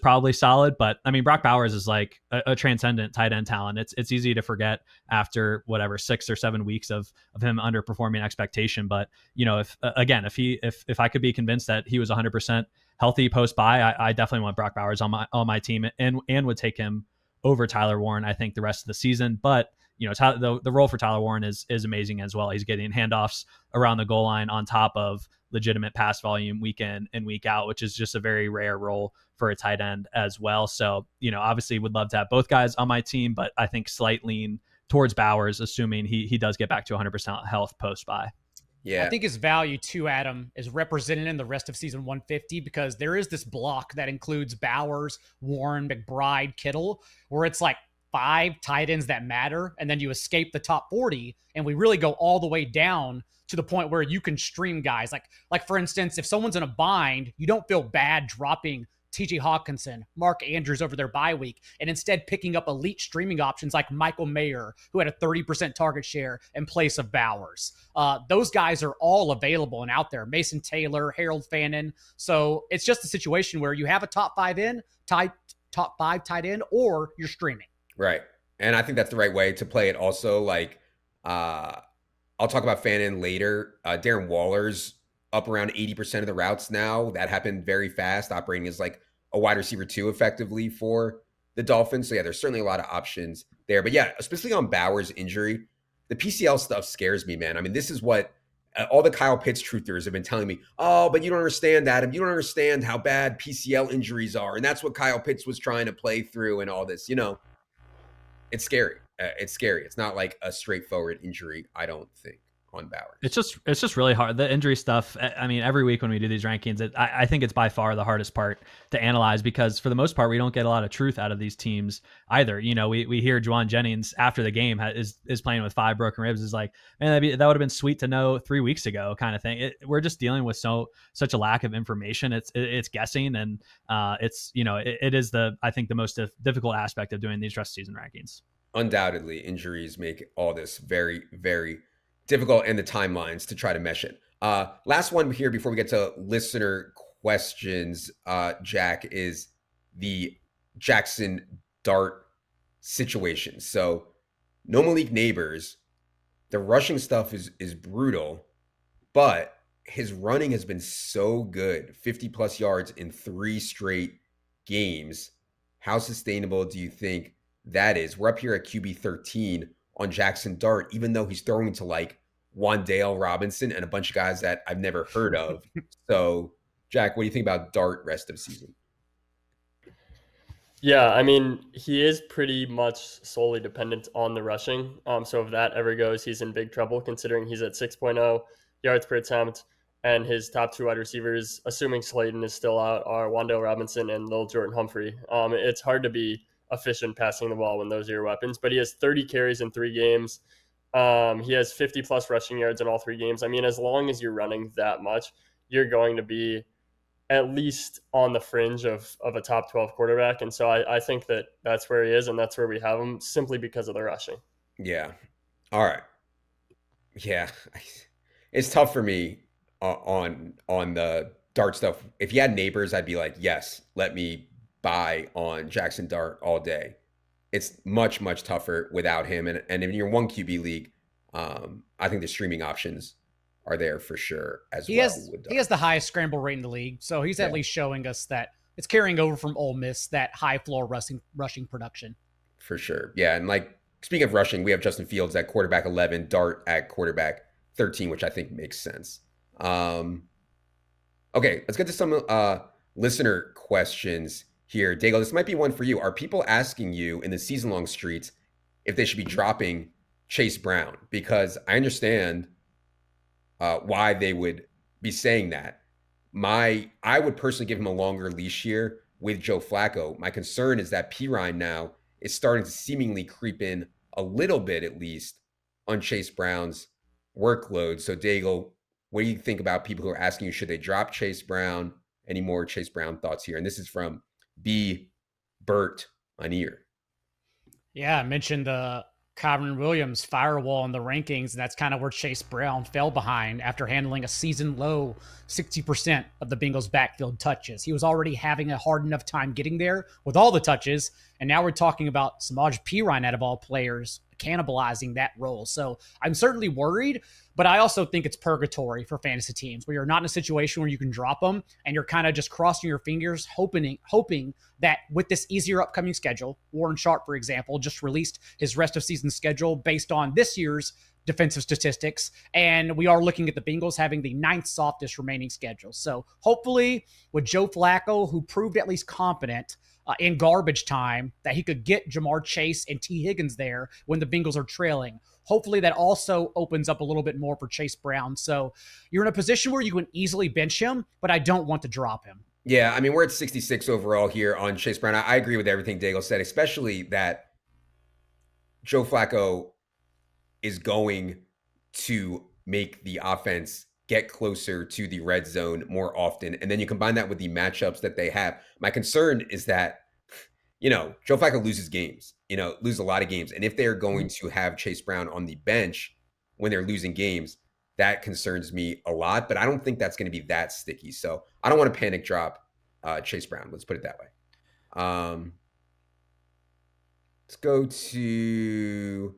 probably solid. But I mean, Brock Bowers is like a transcendent tight end talent. It's easy to forget after 6 or 7 weeks of him underperforming expectation. But if I could be convinced that he was 100% healthy post bye, I definitely want Brock Bowers on my team and would take him over Tyler Warren, I think, the rest of the season. But the role for Tyler Warren is amazing as well. He's getting handoffs around the goal line on top of legitimate pass volume week in and week out, which is just a very rare role for a tight end as well. So, obviously would love to have both guys on my team, but I think slight lean towards Bowers, assuming he does get back to 100% health post bye. Yeah. I think his value too, Adam, is represented in the rest of season 150 because there is this block that includes Bowers, Warren, McBride, Kittle, where it's like 5 tight ends that matter, and then you escape the top 40, and we really go all the way down to the point where you can stream guys. Like for instance, if someone's in a bind, you don't feel bad dropping TJ Hawkinson, Mark Andrews over their bye week, and instead picking up elite streaming options like Michael Mayer, who had a 30% target share in place of Bowers. Those guys are all available and out there. Mason Taylor, Harold Fannin. So it's just a situation where you have a top five tight end, or you're streaming. Right. And I think that's the right way to play it also. Like, I'll talk about Fannin later. Darren Waller's up around 80% of the routes now. That happened very fast, operating as like a wide receiver 2 effectively for the Dolphins. So yeah, there's certainly a lot of options there. But yeah, especially on Bowers' injury, the PCL stuff scares me, man. I mean, this is what all the Kyle Pitts truthers have been telling me. Oh, but you don't understand, Adam. You don't understand how bad PCL injuries are. And that's what Kyle Pitts was trying to play through and all this. It's scary. It's scary. It's not like a straightforward injury, I don't think, on Bowers. It's just really hard. The injury stuff, I mean, every week when we do these rankings, I think it's by far the hardest part to analyze, because for the most part, we don't get a lot of truth out of these teams either. We hear Juwan Jennings after the game is playing with 5 broken ribs. Is like, man, that would have been sweet to know 3 weeks ago, kind of thing. We're just dealing with such a lack of information. It's guessing, and it is I think the most difficult aspect of doing these rest season rankings. Undoubtedly, injuries make all this very, very difficult, and the timelines to try to mesh it. Last one here before we get to listener questions, Jack, is the Jaxson Dart situation. So no Malik Neighbors. The rushing stuff is brutal, but his running has been so good. 50 plus yards in 3 straight games. How sustainable do you think that is? We're up here at QB 13 on Jaxson Dart, even though he's throwing to like Wan'Dale Robinson and a bunch of guys that I've never heard of. So, Jack, what do you think about Dart rest of season? Yeah, I mean, he is pretty much solely dependent on the rushing. So if that ever goes, he's in big trouble, considering he's at 6.0 yards per attempt, and his top 2 wide receivers, assuming Slayton is still out, are Wan'Dale Robinson and Lil Jordan Humphrey. It's hard to be efficient passing the ball when those are your weapons, but he has 30 carries in 3 games. He has 50 plus rushing yards in all 3 games. I mean, as long as you're running that much, you're going to be at least on the fringe of a top 12 quarterback. And so I think that's where he is, and that's where we have him, simply because of the rushing. Yeah. All right. Yeah. It's tough for me on the Dart stuff. If you had Neighbors, I'd be like, yes, let me buy on Jaxson Dart all day. It's much, much tougher without him. And in your 1 QB league, I think the streaming options are there for sure as he well. He has the highest scramble rate in the league, so he's at least showing us that it's carrying over from Ole Miss, that high floor rushing production. For sure. Yeah, and like, speaking of rushing, we have Justin Fields at quarterback 11, Dart at quarterback 13, which I think makes sense. Okay, let's get to some listener questions here. Daigle, this might be one for you. Are people asking you in the season-long streets if they should be dropping Chase Brown? Because I understand why they would be saying that. I would personally give him a longer leash here with Joe Flacco. My concern is that Pirine now is starting to seemingly creep in a little bit, at least, on Chase Brown's workload. So, Daigle, what do you think about people who are asking you, should they drop Chase Brown? Any more Chase Brown thoughts here? And this is from B. Burt Anier. Yeah, I mentioned the Kyron Williams firewall in the rankings, and that's kind of where Chase Brown fell behind after handling a season low 60% of the Bengals backfield touches. He was already having a hard enough time getting there with all the touches, and now we're talking about Samaje Perine, out of all players, cannibalizing that role. So I'm certainly worried, but I also think it's purgatory for fantasy teams, where you're not in a situation where you can drop them and you're kind of just crossing your fingers, hoping that with this easier upcoming schedule, Warren Sharp, for example, just released his rest of season schedule based on this year's defensive statistics, and we are looking at the Bengals having the 9th softest remaining schedule. So hopefully with Joe Flacco, who proved at least competent in garbage time, that he could get Jamar Chase and T. Higgins there when the Bengals are trailing. Hopefully that also opens up a little bit more for Chase Brown. So you're in a position where you can easily bench him, but I don't want to drop him. Yeah, I mean, we're at 66 overall here on Chase Brown. I agree with everything Daigle said, especially that Joe Flacco is going to make the offense get closer to the red zone more often. And then you combine that with the matchups that they have. My concern is that, Joe Flacco loses games, lose a lot of games. And if they're going to have Chase Brown on the bench when they're losing games, that concerns me a lot. But I don't think that's going to be that sticky. So I don't want to panic drop Chase Brown. Let's put it that way. Let's go to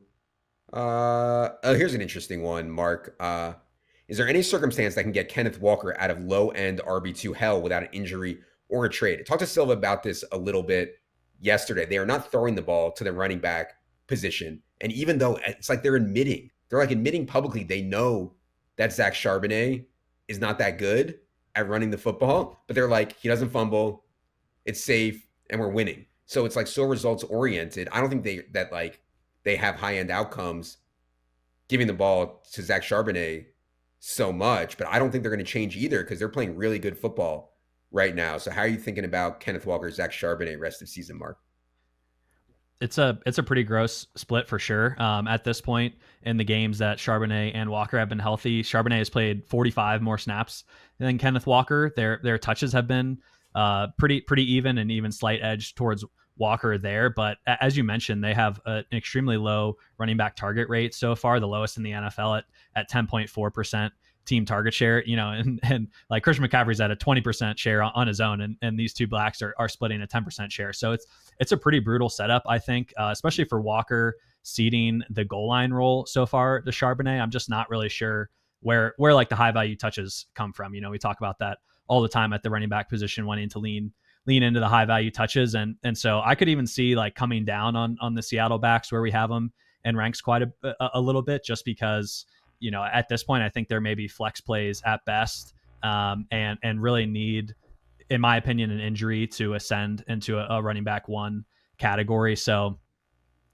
here's an interesting one, Mark. Is there any circumstance that can get Kenneth Walker out of low-end RB2 hell without an injury or a trade? I talked to Silva about this a little bit yesterday. They are not throwing the ball to the running back position. And even though it's like they're admitting publicly they know that Zach Charbonnet is not that good at running the football, but they're like, he doesn't fumble, it's safe, and we're winning. So it's like so results oriented. I don't think they have high-end outcomes giving the ball to Zach Charbonnet so much, but I don't think they're going to change either because they're playing really good football right now. So how are you thinking about Kenneth Walker, Zach Charbonnet rest of season, Mark? It's a pretty gross split for sure. At this point in the games that Charbonnet and Walker have been healthy, Charbonnet has played 45 more snaps than Kenneth Walker. Their touches have been pretty even, and even slight edge towards Walker there. But as you mentioned, they have an extremely low running back target rate so far, the lowest in the NFL at 10.4% team target share, and like Christian McCaffrey's at a 20% share on his own. And these two blacks are splitting a 10% share. So it's a pretty brutal setup, I think, especially for Walker ceding the goal line role so far to Charbonnet. I'm just not really sure where like the high value touches come from. We talk about that all the time at the running back position, wanting to lean into the high value touches. And so I could even see like coming down on the Seattle backs where we have them and ranks quite a little bit, just because, at this point, I think there may be flex plays at best, and really need, in my opinion, an injury to ascend into a running back one category. So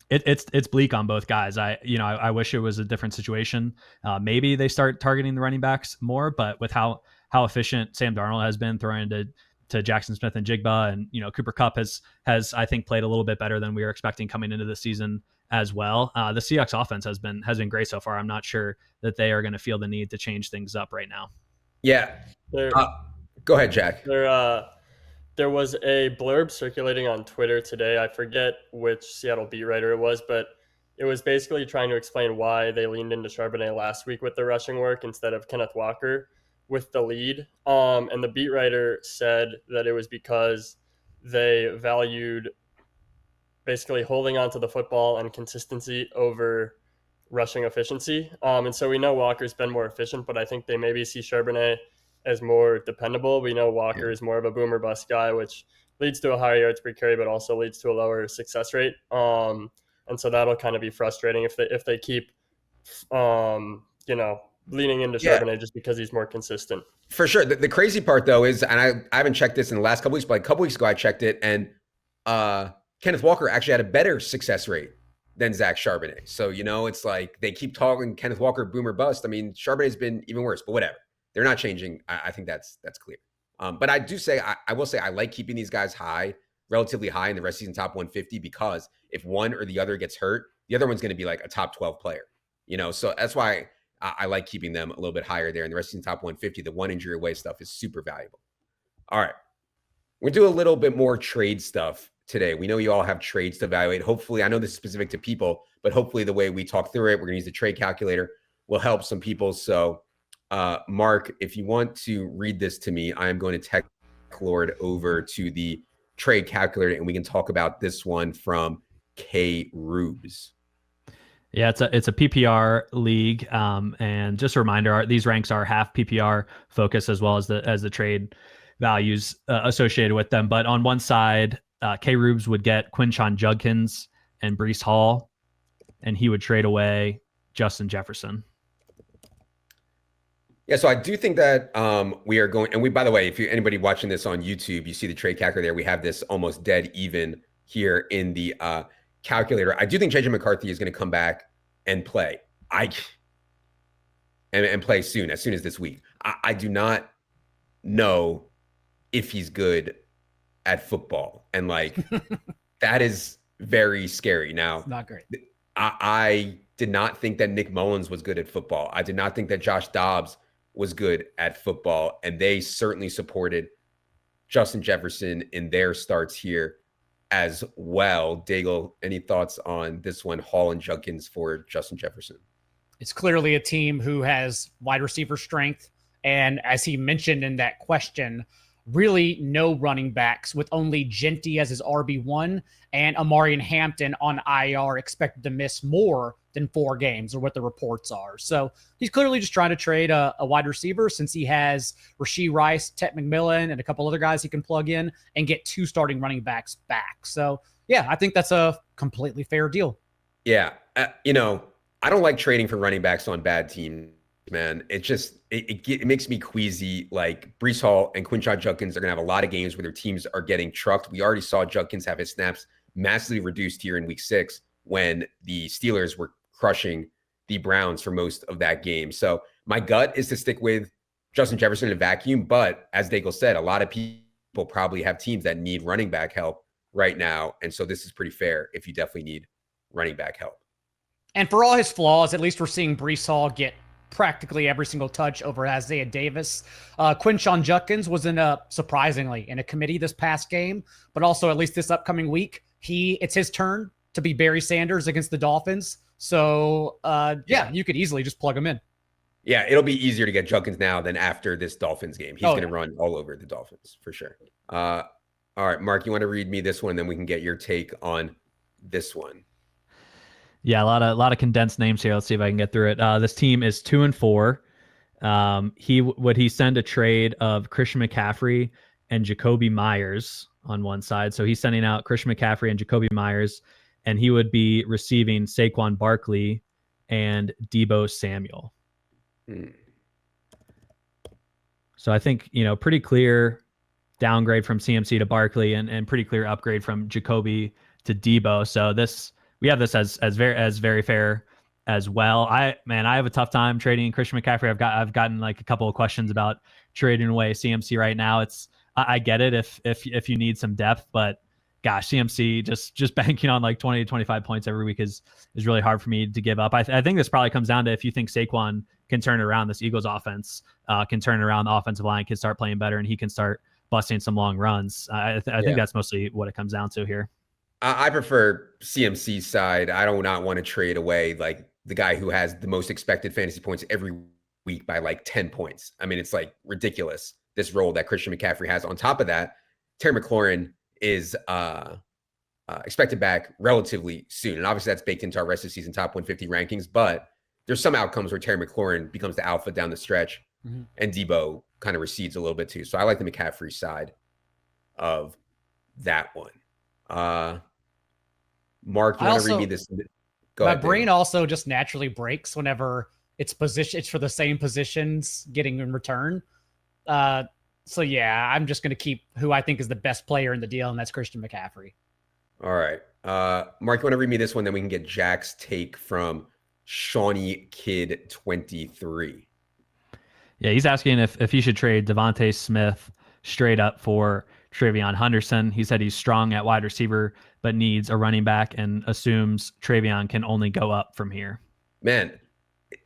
it's bleak on both guys. I wish it was a different situation. Maybe they start targeting the running backs more, but with how efficient Sam Darnold has been throwing to Jackson Smith and Jigba, and Cooper Kupp has I think played a little bit better than we were expecting coming into the season as well. The Seahawks offense has been great so far. I'm not sure that they are going to feel the need to change things up right now. Yeah. Go ahead, Jack. There was a blurb circulating on Twitter today. I forget which Seattle beat writer it was, but it was basically trying to explain why they leaned into Charbonnet last week with the rushing work instead of Kenneth Walker with the lead. And the beat writer said that it was because they valued basically holding onto the football and consistency over rushing efficiency. And so we know Walker's been more efficient, but I think they maybe see Charbonnet as more dependable. We know Walker is more of a boomer bust guy, which leads to a higher yards per carry, but also leads to a lower success rate. And so that'll kind of be frustrating if they keep, leaning into Charbonnet just because he's more consistent. For sure. The crazy part though is, and I haven't checked this in the last couple weeks, but like a couple weeks ago I checked it, and Kenneth Walker actually had a better success rate than Zach Charbonnet. So, it's like they keep talking Kenneth Walker boomer bust. I mean, Charbonnet's been even worse, but whatever. They're not changing. I think that's clear. But I do say, I will say I like keeping these guys relatively high in the rest of season top 150, because if one or the other gets hurt, the other one's going to be like a top 12 player, so that's why I like keeping them a little bit higher there in the rest of season top 150. The one injury away stuff is super valuable. All right. We're going to do a little bit more trade stuff today. We know you all have trades to evaluate. Hopefully, I know this is specific to people, but hopefully the way we talk through it, we're going to use the trade calculator, will help some people. So Mark, if you want to read this to me, I am going to tech Lord over to the trade calculator, and we can talk about this one from K Rubes. Yeah, it's a PPR league, and just a reminder, these ranks are half PPR focus as well as the trade values associated with them. But on one side, K Rubes would get Quinshon Judkins and Breece Hall, and he would trade away Justin Jefferson. Yeah, so I do think that we are going, and we, by the way, if you're anybody watching this on YouTube, you see the trade calculator there. We have this almost dead even here in the calculator. I do think JJ McCarthy is going to come back and play. And play soon as this week. I do not know if he's good at football, and like that is very scary. Now, It's not great. I did not think that Nick Mullins was good at football. I did not think that Josh Dobbs was good at football, and they certainly supported Justin Jefferson in their starts here as well. Daigle, any thoughts on this one, Hall and Judkins for Justin Jefferson? It's clearly a team who has wide receiver strength. And as he mentioned in that question, really no running backs, with only Genty as his RB1 and Amarian Hampton on IR expected to miss more than 4 games, or what the reports are. So he's clearly just trying to trade a wide receiver, since he has Rashee Rice, Ted McMillan, and a couple other guys he can plug in and get 2 starting running backs back. So yeah, I think that's a completely fair deal. Yeah. I don't like trading for running backs on bad teams, man. It just, it makes me queasy. Like, Breece Hall and Quinshon Judkins are going to have a lot of games where their teams are getting trucked. We already saw Judkins have his snaps massively reduced here in week 6 when the Steelers were crushing the Browns for most of that game. So my gut is to stick with Justin Jefferson in a vacuum. But as Daigle said, a lot of people probably have teams that need running back help right now. And so this is pretty fair if you definitely need running back help. And for all his flaws, at least we're seeing Breece Hall get practically every single touch over Isaiah Davis. Quinshon Judkins was surprisingly in a committee this past game, but also at least this upcoming week, it's his turn to be Barry Sanders against the Dolphins. So yeah, you could easily just plug him in. Yeah, it'll be easier to get Judkins now than after this Dolphins game. He's going to run all over the Dolphins for sure. All right, Mark, you want to read me this one, and then we can get your take on this one. Yeah, a lot of condensed names here. Let's see if I can get through it. This team is 2-4. Would he send a trade of Christian McCaffrey and Jacoby Myers on one side? So he's sending out Christian McCaffrey and Jacoby Myers, and he would be receiving Saquon Barkley and Deebo Samuel. So I think, pretty clear downgrade from CMC to Barkley, and pretty clear upgrade from Jacoby to Deebo. So we have this as very fair as well. I have a tough time trading Christian McCaffrey. I've gotten like a couple of questions about trading away CMC right now. I get it if you need some depth, but gosh, CMC just banking on like 20 to 25 points every week is really hard for me to give up. I think this probably comes down to if you think Saquon can turn it around, this Eagles offense can turn it around, the offensive line can start playing better, and he can start busting some long runs. I think that's mostly what it comes down to here. I prefer CMC's side. I do not want to trade away like the guy who has the most expected fantasy points every week by like 10 points. I mean, it's like ridiculous, this role that Christian McCaffrey has. On top of that, Terry McLaurin is expected back relatively soon. And obviously that's baked into our rest of the season top 150 rankings, but there's some outcomes where Terry McLaurin becomes the alpha down the stretch, and Deebo kind of recedes a little bit too. So I like the McCaffrey side of that one. Mark, you want to read me this? Go ahead, brain also just naturally breaks whenever it's for the same positions getting in return. So yeah, I'm just going to keep who I think is the best player in the deal, and that's Christian McCaffrey. All right. Mark, you want to read me this one? Then we can get Jack's take from Shawnee Kid 23. Yeah, he's asking if he should trade Devontae Smith straight up for TreVeyon Henderson. He said he's strong at wide receiver, but needs a running back, and assumes TreVeyon can only go up from here. Man,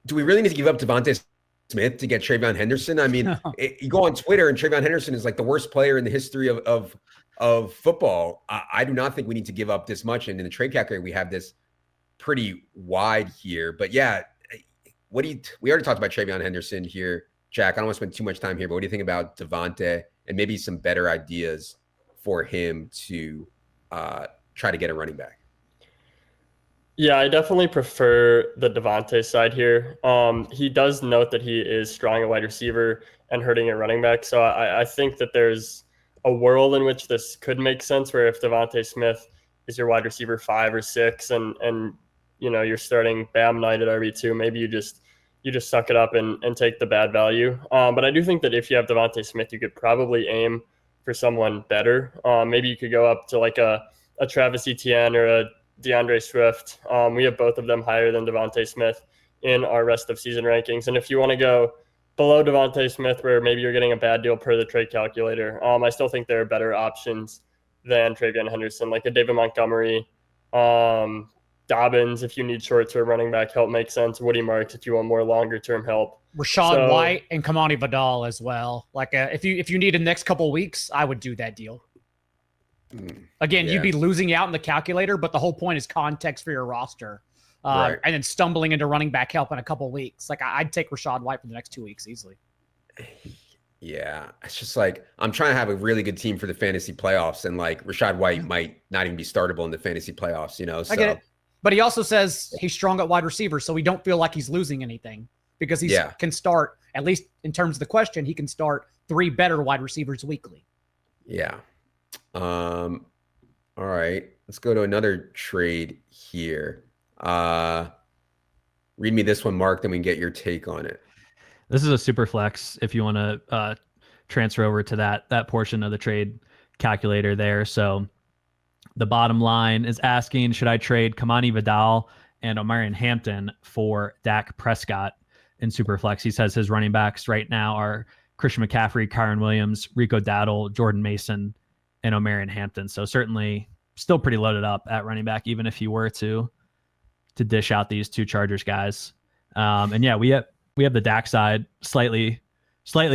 do we really need to give up Devontae Smith to get TreVeyon Henderson? I mean, you go on Twitter and TreVeyon Henderson is like the worst player in the history of football. I do not think we need to give up this much. And in the trade calculator, we have this pretty wide here. But yeah, we already talked about TreVeyon Henderson here. Jack, I don't want to spend too much time here, but what do you think about Devontae and maybe some better ideas for him to try to get a running back? Yeah, I definitely prefer the Devontae side here. He does note that he is strong at wide receiver and hurting at running back. So I think that there's a world in which this could make sense, where if Devontae Smith is your wide receiver 5 or 6 and you're starting Bam Knight at RB2, maybe you just suck it up and take the bad value. But I do think that if you have Devontae Smith, you could probably aim for someone better. Maybe you could go up to like a Travis Etienne or a DeAndre Swift. We have both of them higher than Devontae Smith in our rest of season rankings. And if you want to go below Devontae Smith, where maybe you're getting a bad deal per the trade calculator, I still think there are better options than TreVeyon Henderson, like a David Montgomery, Dobbins if you need short-term running back help makes sense, Woody Marks if you want more longer-term help. Rashad White and Kimani Vidal as well. Like if you need the next couple of weeks, I would do that deal. Again, you'd be losing out in the calculator, but the whole point is context for your roster. And then stumbling into running back help in a couple of weeks. Like I'd take Rashad White for the next 2 weeks easily. Yeah, it's just like I'm trying to have a really good team for the fantasy playoffs, and like Rashad White might not even be startable in the fantasy playoffs, you know. So. I get it. But he also says he's strong at wide receiver, so we don't feel like he's losing anything because he can start, at least in terms of the question, he can start 3 better wide receivers weekly. Yeah. All right. Let's go to another trade here. Read me this one, Mark, then we can get your take on it. This is a super flex if you want to transfer over to that portion of the trade calculator there. So the bottom line is asking, should I trade Kimani Vidal and Omarion Hampton for Dak Prescott in Superflex? He says his running backs right now are Christian McCaffrey, Kyron Williams, Rico Dowdle, Jordan Mason, and Omarion Hampton. So certainly still pretty loaded up at running back, even if you were to dish out these 2 Chargers guys. And yeah, we have the Dak side slightly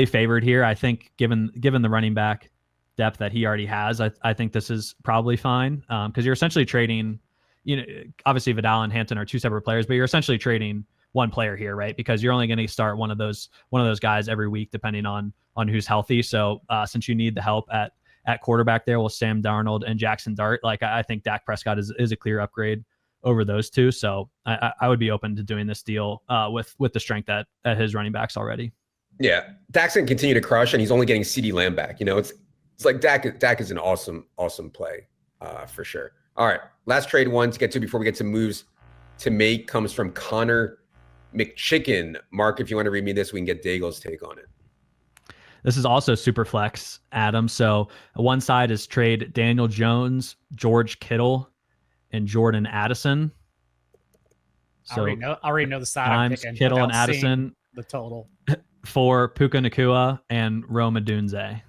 favored here. I think given the running back depth that he already has, I think this is probably fine because you're essentially trading, obviously Vidal and Hampton are 2 separate players, but you're essentially trading one player here, right? Because you're only going to start one of those guys every week, depending on who's healthy. So since you need the help at quarterback there with Sam Darnold and Jaxson Dart, like I think Dak Prescott is a clear upgrade over those 2. So I would be open to doing this deal with the strength at his running backs already. Yeah, Dak's going to continue to crush, and he's only getting CeeDee Lamb back. It's like Dak is an awesome play for sure. All right, last trade one to get to before we get to moves to make comes from Connor McChicken. Mark, if you want to read me this, we can get Daigle's take on it. This is also super flex, Adam. So one side is trade Daniel Jones, George Kittle, and Jordan Addison. So I already know the side I'm picking. Kittle and Addison, the total for Puka Nacua and Rome Odunze.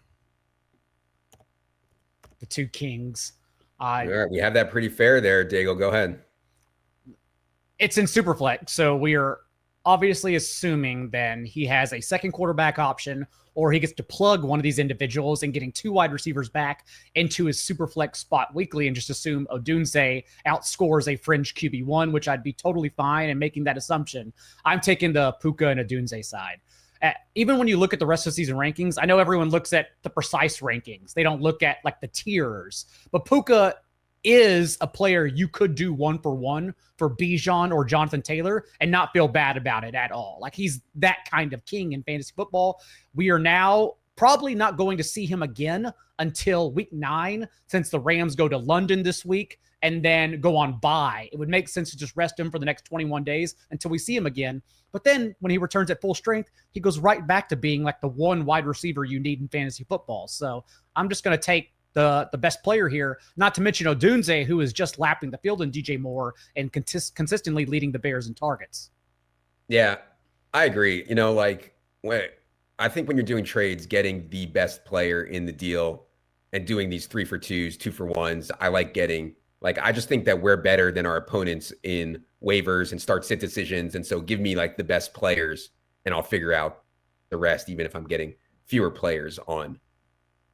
The 2 kings. All right, we have that pretty fair there. Daigle, go ahead. It's in Superflex, so we are obviously assuming then he has a second quarterback option, or he gets to plug one of these individuals and getting 2 wide receivers back into his Superflex spot weekly and just assume Odunze outscores a fringe QB1, which I'd be totally fine in making that assumption. I'm taking the Puka and Odunze side. Even when you look at the rest of the season rankings, I know everyone looks at the precise rankings. They don't look at like the tiers, but Puka is a player you could do 1-for-1 for Bijan or Jonathan Taylor and not feel bad about it at all. Like he's that kind of king in fantasy football. We are now probably not going to see him again until week 9, since the Rams go to London this week and then go on bye. It would make sense to just rest him for the next 21 days until we see him again. But then when he returns at full strength, he goes right back to being like the one wide receiver you need in fantasy football. So I'm just going to take the best player here, not to mention Odunze, who is just lapping the field in DJ Moore and consistently leading the Bears in targets. Yeah, I agree. I think when you're doing trades, getting the best player in the deal and doing these 3-for-2s, 2-for-1s, I like getting, I just think that we're better than our opponents in waivers and start sit decisions. And so give me the best players and I'll figure out the rest, even if I'm getting fewer players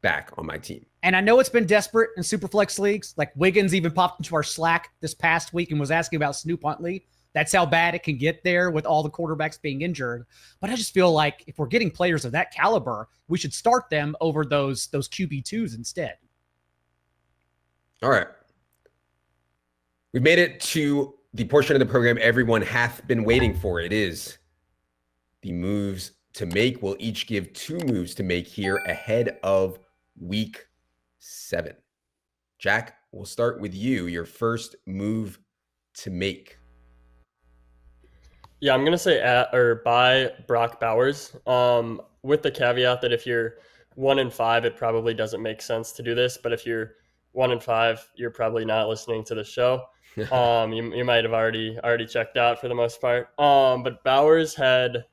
back on my team. And I know it's been desperate in Superflex leagues. Like Wiggins even popped into our Slack this past week and was asking about Snoop Huntley. That's how bad it can get there with all the quarterbacks being injured. But I just feel like if we're getting players of that caliber, we should start them over those QB2s instead. All right. We've made it to the portion of the program everyone hath been waiting for. It is the moves to make. We'll each give 2 moves to make here ahead of week 7. Jack, we'll start with you. Your first move to make. Yeah, I'm going to say buy Brock Bowers with the caveat that if you're 1-5, it probably doesn't make sense to do this. But if you're 1-5, you're probably not listening to the show. You might have already checked out for the most part. But Bowers had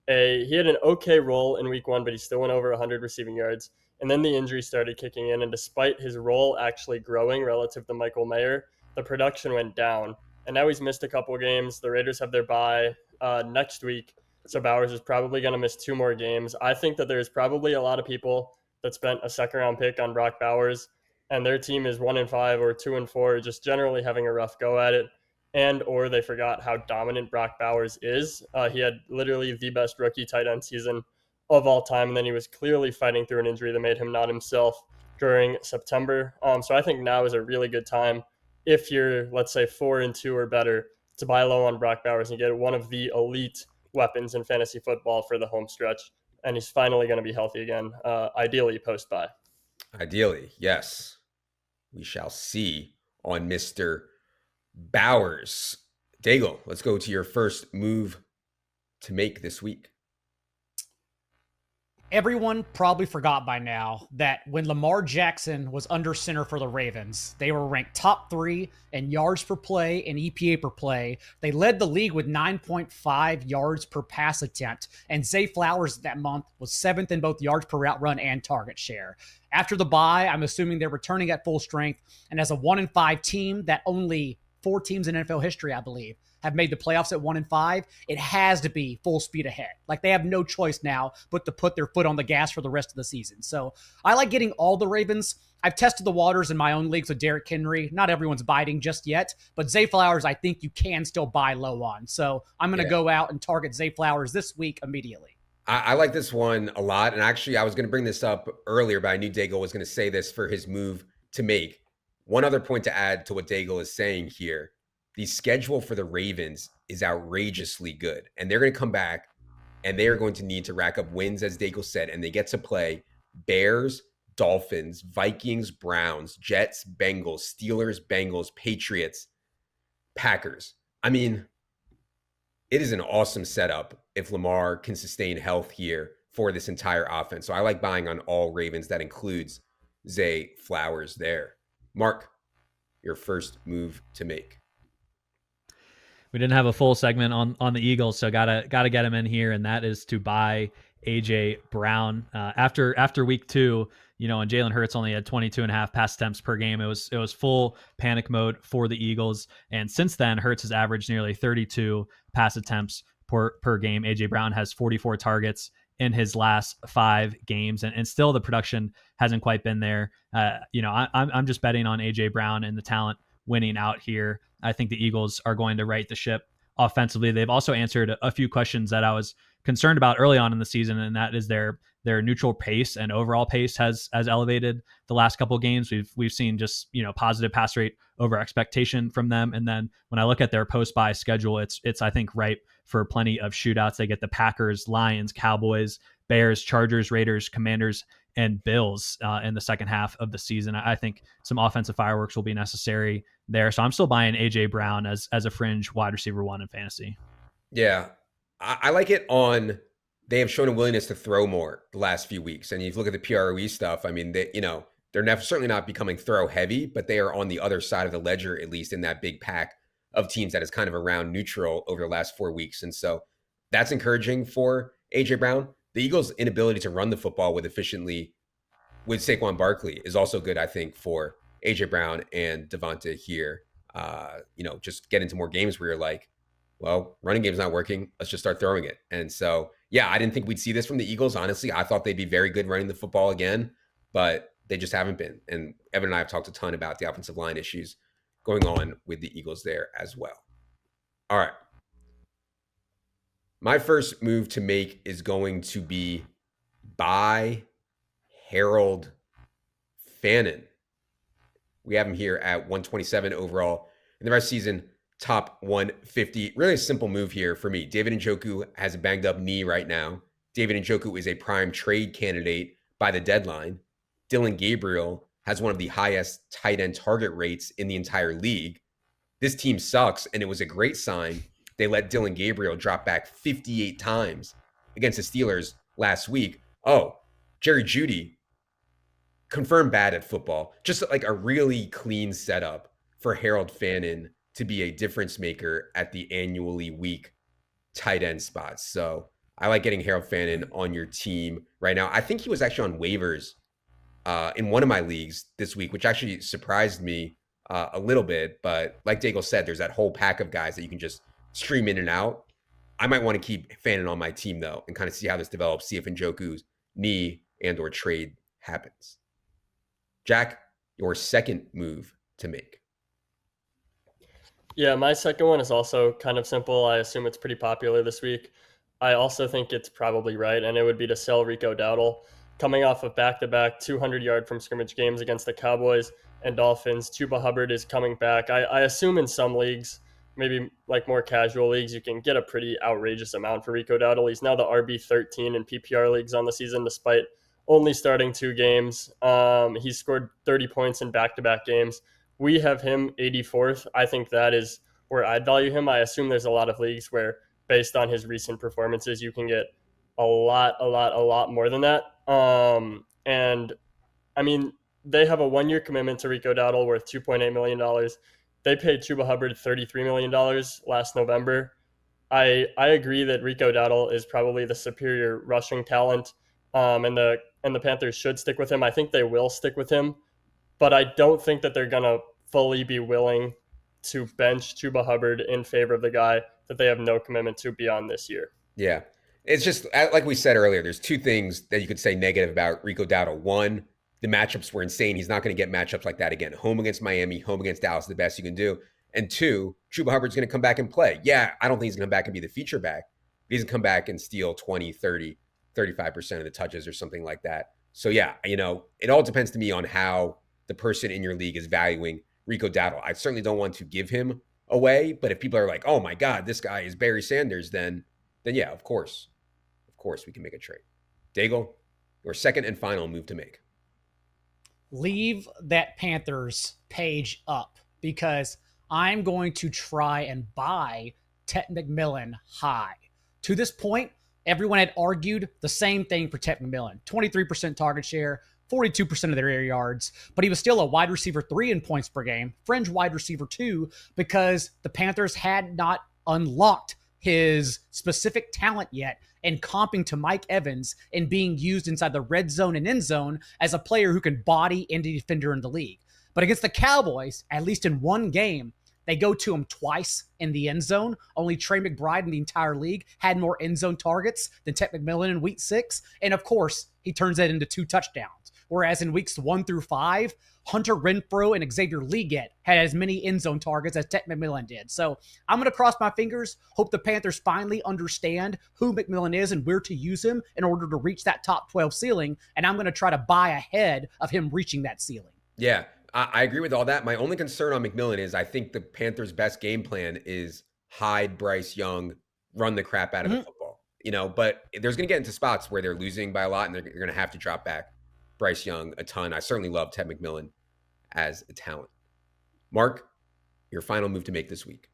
an okay role in week 1, but he still went over 100 receiving yards. And then the injury started kicking in. And despite his role actually growing relative to Michael Mayer, the production went down. And now he's missed a couple of games. The Raiders have their bye next week. So Bowers is probably going to miss 2 more games. I think that there's probably a lot of people that spent a second round pick on Brock Bowers, and their team is 1-5 or 2-4, just generally having a rough go at it, and or they forgot how dominant Brock Bowers is. He had literally the best rookie tight end season of all time, and then he was clearly fighting through an injury that made him not himself during September. So I think now is a really good time if you're, let's say, 4-2 or better, to buy low on Brock Bowers and get one of the elite weapons in fantasy football for the home stretch. And he's finally going to be healthy again, ideally post-bye. Ideally, yes. We shall see on Mr. Bowers. Daigle, let's go to your first move to make this week. Everyone probably forgot by now that when Lamar Jackson was under center for the Ravens, they were ranked top 3 in yards per play and EPA per play. They led the league with 9.5 yards per pass attempt. And Zay Flowers that month was 7th in both yards per route run and target share. After the bye, I'm assuming they're returning at full strength. And as a 1-5 team that only 4 teams in NFL history, I believe, have made the playoffs at 1-5, it has to be full speed ahead. Like, they have no choice now but to put their foot on the gas for the rest of the season. So I like getting all the Ravens. I've tested the waters in my own leagues with Derrick Henry. Not everyone's biting just yet, but Zay Flowers, I think you can still buy low on. So I'm going to go out and target Zay Flowers this week immediately. I like this one a lot. And actually, I was going to bring this up earlier, but I knew Daigle was going to say this for his move to make. One other point to add to what Daigle is saying here. The schedule for the Ravens is outrageously good, and they're going to come back and they are going to need to rack up wins, as Daigle said, and they get to play Bears, Dolphins, Vikings, Browns, Jets, Bengals, Steelers, Bengals, Patriots, Packers. I mean, it is an awesome setup if Lamar can sustain health here for this entire offense. So I like buying on all Ravens. That includes Zay Flowers there. Mark, your first move to make. We didn't have a full segment on the Eagles, so gotta get him in here, and that is to buy AJ Brown. After week 2, and Jalen Hurts only had 22.5 pass attempts per game. It was full panic mode for the Eagles, and since then Hurts has averaged nearly 32 pass attempts per game. AJ Brown has 44 targets in his last 5 games, and still the production hasn't quite been there. I'm just betting on AJ Brown and the talent winning out here. I think the Eagles are going to right the ship offensively. They've also answered a few questions that I was concerned about early on in the season, and that is their neutral pace and overall pace has elevated the last couple of games. We've seen just positive pass rate over expectation from them. And then when I look at their post-bye schedule, it's I think ripe for plenty of shootouts. They get the Packers, Lions, Cowboys, Bears, Chargers, Raiders, Commanders, and Bills in the second half of the season. I think some offensive fireworks will be necessary there. So I'm still buying AJ Brown as a fringe wide receiver 1 in fantasy. Yeah, I like it on. They have shown a willingness to throw more the last few weeks, and you look at the PROE stuff. I mean, they're certainly not becoming throw heavy, but they are on the other side of the ledger, at least in that big pack of teams that is kind of around neutral over the last 4 weeks, and so that's encouraging for AJ Brown. The Eagles' inability to run the football efficiently with Saquon Barkley is also good, I think, for AJ Brown and Devonta here. Just get into more games where you're like, well, running game's not working. Let's just start throwing it. And so, yeah, I didn't think we'd see this from the Eagles. Honestly, I thought they'd be very good running the football again, but they just haven't been. And Evan and I have talked a ton about the offensive line issues going on with the Eagles there as well. All right. My first move to make is going to be buy Harold Fannin. We have him here at 127 overall. In the rest of the season, top 150. Really a simple move here for me. David Njoku has a banged up knee right now. David Njoku is a prime trade candidate by the deadline. Dylan Gabriel has one of the highest tight end target rates in the entire league. This team sucks, and it was a great sign. They let Dylan Gabriel drop back 58 times against the Steelers last week. Oh, Jerry Jeudy, confirmed bad at football. Just like a really clean setup for Harold Fannin to be a difference maker at the annually weak tight end spots. So I like getting Harold Fannin on your team right now. I think he was actually on waivers in one of my leagues this week, which actually surprised me a little bit. But like Daigle said, there's that whole pack of guys that you can just stream in and out. I might want to keep fanning on my team though and kind of see how this develops, see if Njoku's knee and or trade happens. Jack, your second move to make. Yeah, my second one is also kind of simple. I assume it's pretty popular this week. I also think it's probably right, and it would be to sell Rico Dowdle. Coming off of back-to-back 200-yard from scrimmage games against the Cowboys and Dolphins, Chuba Hubbard is coming back. I assume in some leagues, maybe like more casual leagues, you can get a pretty outrageous amount for Rico Dowdle. He's now the RB13 in PPR leagues on the season, despite only starting 2 games. He's scored 30 points in back-to-back games. We have him 84th. I think that is where I'd value him. I assume there's a lot of leagues where, based on his recent performances, you can get a lot more than that. And I mean, they have a 1-year commitment to Rico Dowdle worth $2.8 million. They paid Chuba Hubbard $33 million last November. I agree that Rico Dowdle is probably the superior rushing talent, and the Panthers should stick with him. I think they will stick with him, but I don't think that they're going to fully be willing to bench Chuba Hubbard in favor of the guy that they have no commitment to beyond this year. Yeah. It's just, like we said earlier, there's 2 things that you could say negative about Rico Dowdle. One, the matchups were insane. He's not going to get matchups like that again. Home against Miami, home against Dallas, the best you can do. And 2, Chuba Hubbard's going to come back and play. Yeah, I don't think he's going to come back and be the feature back. He's going to come back and steal 20, 30, 35% of the touches or something like that. So yeah, it all depends to me on how the person in your league is valuing Rico Dowdle. I certainly don't want to give him away, but if people are like, oh my God, this guy is Barry Sanders, then yeah, of course we can make a trade. Daigle, your second and final move to make. Leave that Panthers page up because I'm going to try and buy Ted McMillan high. To this point, everyone had argued the same thing for Ted McMillan. 23% target share, 42% of their air yards, but he was still a wide receiver 3 in points per game, fringe wide receiver 2, because the Panthers had not unlocked his specific talent yet and comping to Mike Evans and being used inside the red zone and end zone as a player who can body any defender in the league. But against the Cowboys, at least in one game, they go to him twice in the end zone. Only Trey McBride in the entire league had more end zone targets than Ted McMillan in week 6. And of course, he turns that into 2 touchdowns. Whereas in weeks 1 through 5, Hunter Renfrow and Xavier Legette had as many end zone targets as Ted McMillan did. So I'm going to cross my fingers, hope the Panthers finally understand who McMillan is and where to use him in order to reach that top 12 ceiling. And I'm going to try to buy ahead of him reaching that ceiling. Yeah, I agree with all that. My only concern on McMillan is I think the Panthers' best game plan is hide Bryce Young, run the crap out of the football. But there's going to get into spots where they're losing by a lot and they're going to have to drop back Bryce Young a ton. I certainly love Ted McMillan as a talent. Mark, your final move to make this week.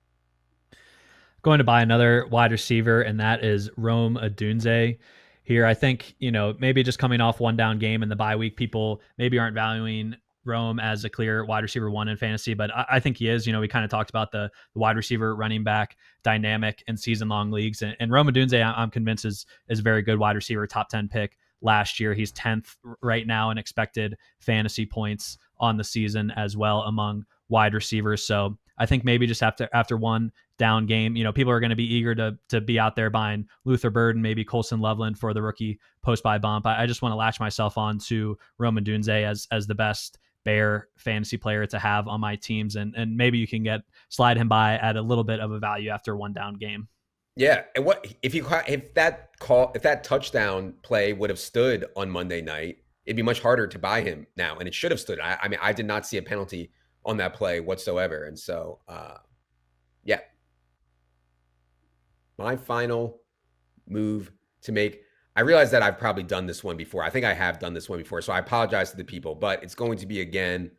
Going to buy another wide receiver, and that is Rome Odunze. Here, I think, maybe just coming off 1 down game in the bye week, people maybe aren't valuing Rome as a clear wide receiver 1 in fantasy, but I think he is. We kind of talked about the wide receiver running back dynamic in season-long leagues, and Rome Odunze, I'm convinced is a very good wide receiver, top 10 pick last year. He's 10th right now in expected fantasy points on the season as well among wide receivers. So I think maybe just after 1 down game, people are going to be eager to be out there buying Luther Burden, maybe Colson Loveland for the rookie post-buy bump. I just want to latch myself on to Rome Odunze as the best Bear fantasy player to have on my teams, and maybe you can slide him by at a little bit of a value after 1 down game. Yeah, and what if that touchdown play would have stood on Monday night, it'd be much harder to buy him now, and it should have stood. I mean, I did not see a penalty on that play whatsoever, and so yeah. My final move to make. I realize that I've probably done this one before. I think I have done this one before, so I apologize to the people, but it's going to be, again,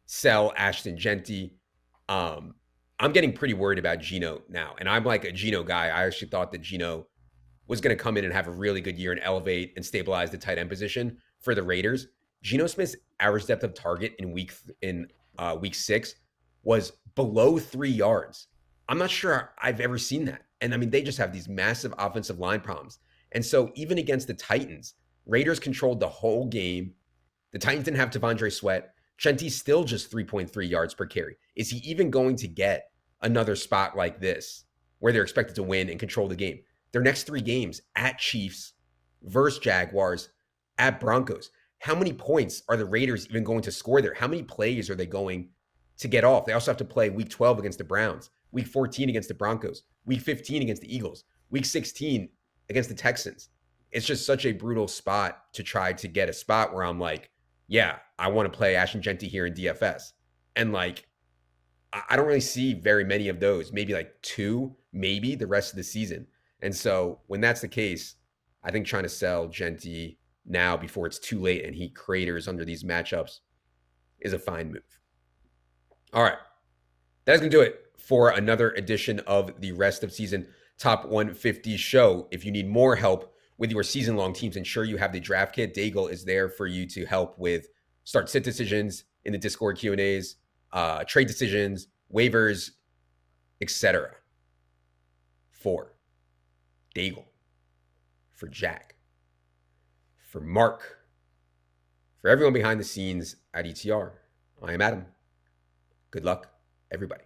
sell Ashton Genty. I'm getting pretty worried about Geno now, and I'm like a Geno guy. I actually thought that Geno was going to come in and have a really good year and elevate and stabilize the tight end position for the Raiders. Geno Smith's average depth of target in week 6 was below 3 yards. I'm not sure I've ever seen that. And I mean, they just have these massive offensive line problems. And so even against the Titans, Raiders controlled the whole game. The Titans didn't have T'Vondre Sweat. Genty's still just 3.3 yards per carry. Is he even going to get another spot like this where they're expected to win and control the game? their next 3 games at Chiefs, versus Jaguars, at Broncos. How many points are the Raiders even going to score there? How many plays are they going to get off? They also have to play week 12 against the Browns, week 14 against the Broncos, week 15 against the Eagles, week 16 against the Texans. It's just such a brutal spot to try to get a spot where I'm like, yeah, I want to play Ashton Genty here in DFS. And like, I don't really see very many of those, maybe like 2, maybe the rest of the season. And so when that's the case, I think trying to sell Genty now before it's too late and he craters under these matchups is a fine move. All right. That's going to do it for another edition of the rest of season Top 150 show. If you need more help with your season-long teams, ensure you have the draft kit. Daigle is there for you to help with start-sit decisions in the Discord Q&As, trade decisions, waivers, etc. For Daigle, for Jack, for Mark, for everyone behind the scenes at ETR, I am Adam. Good luck, everybody.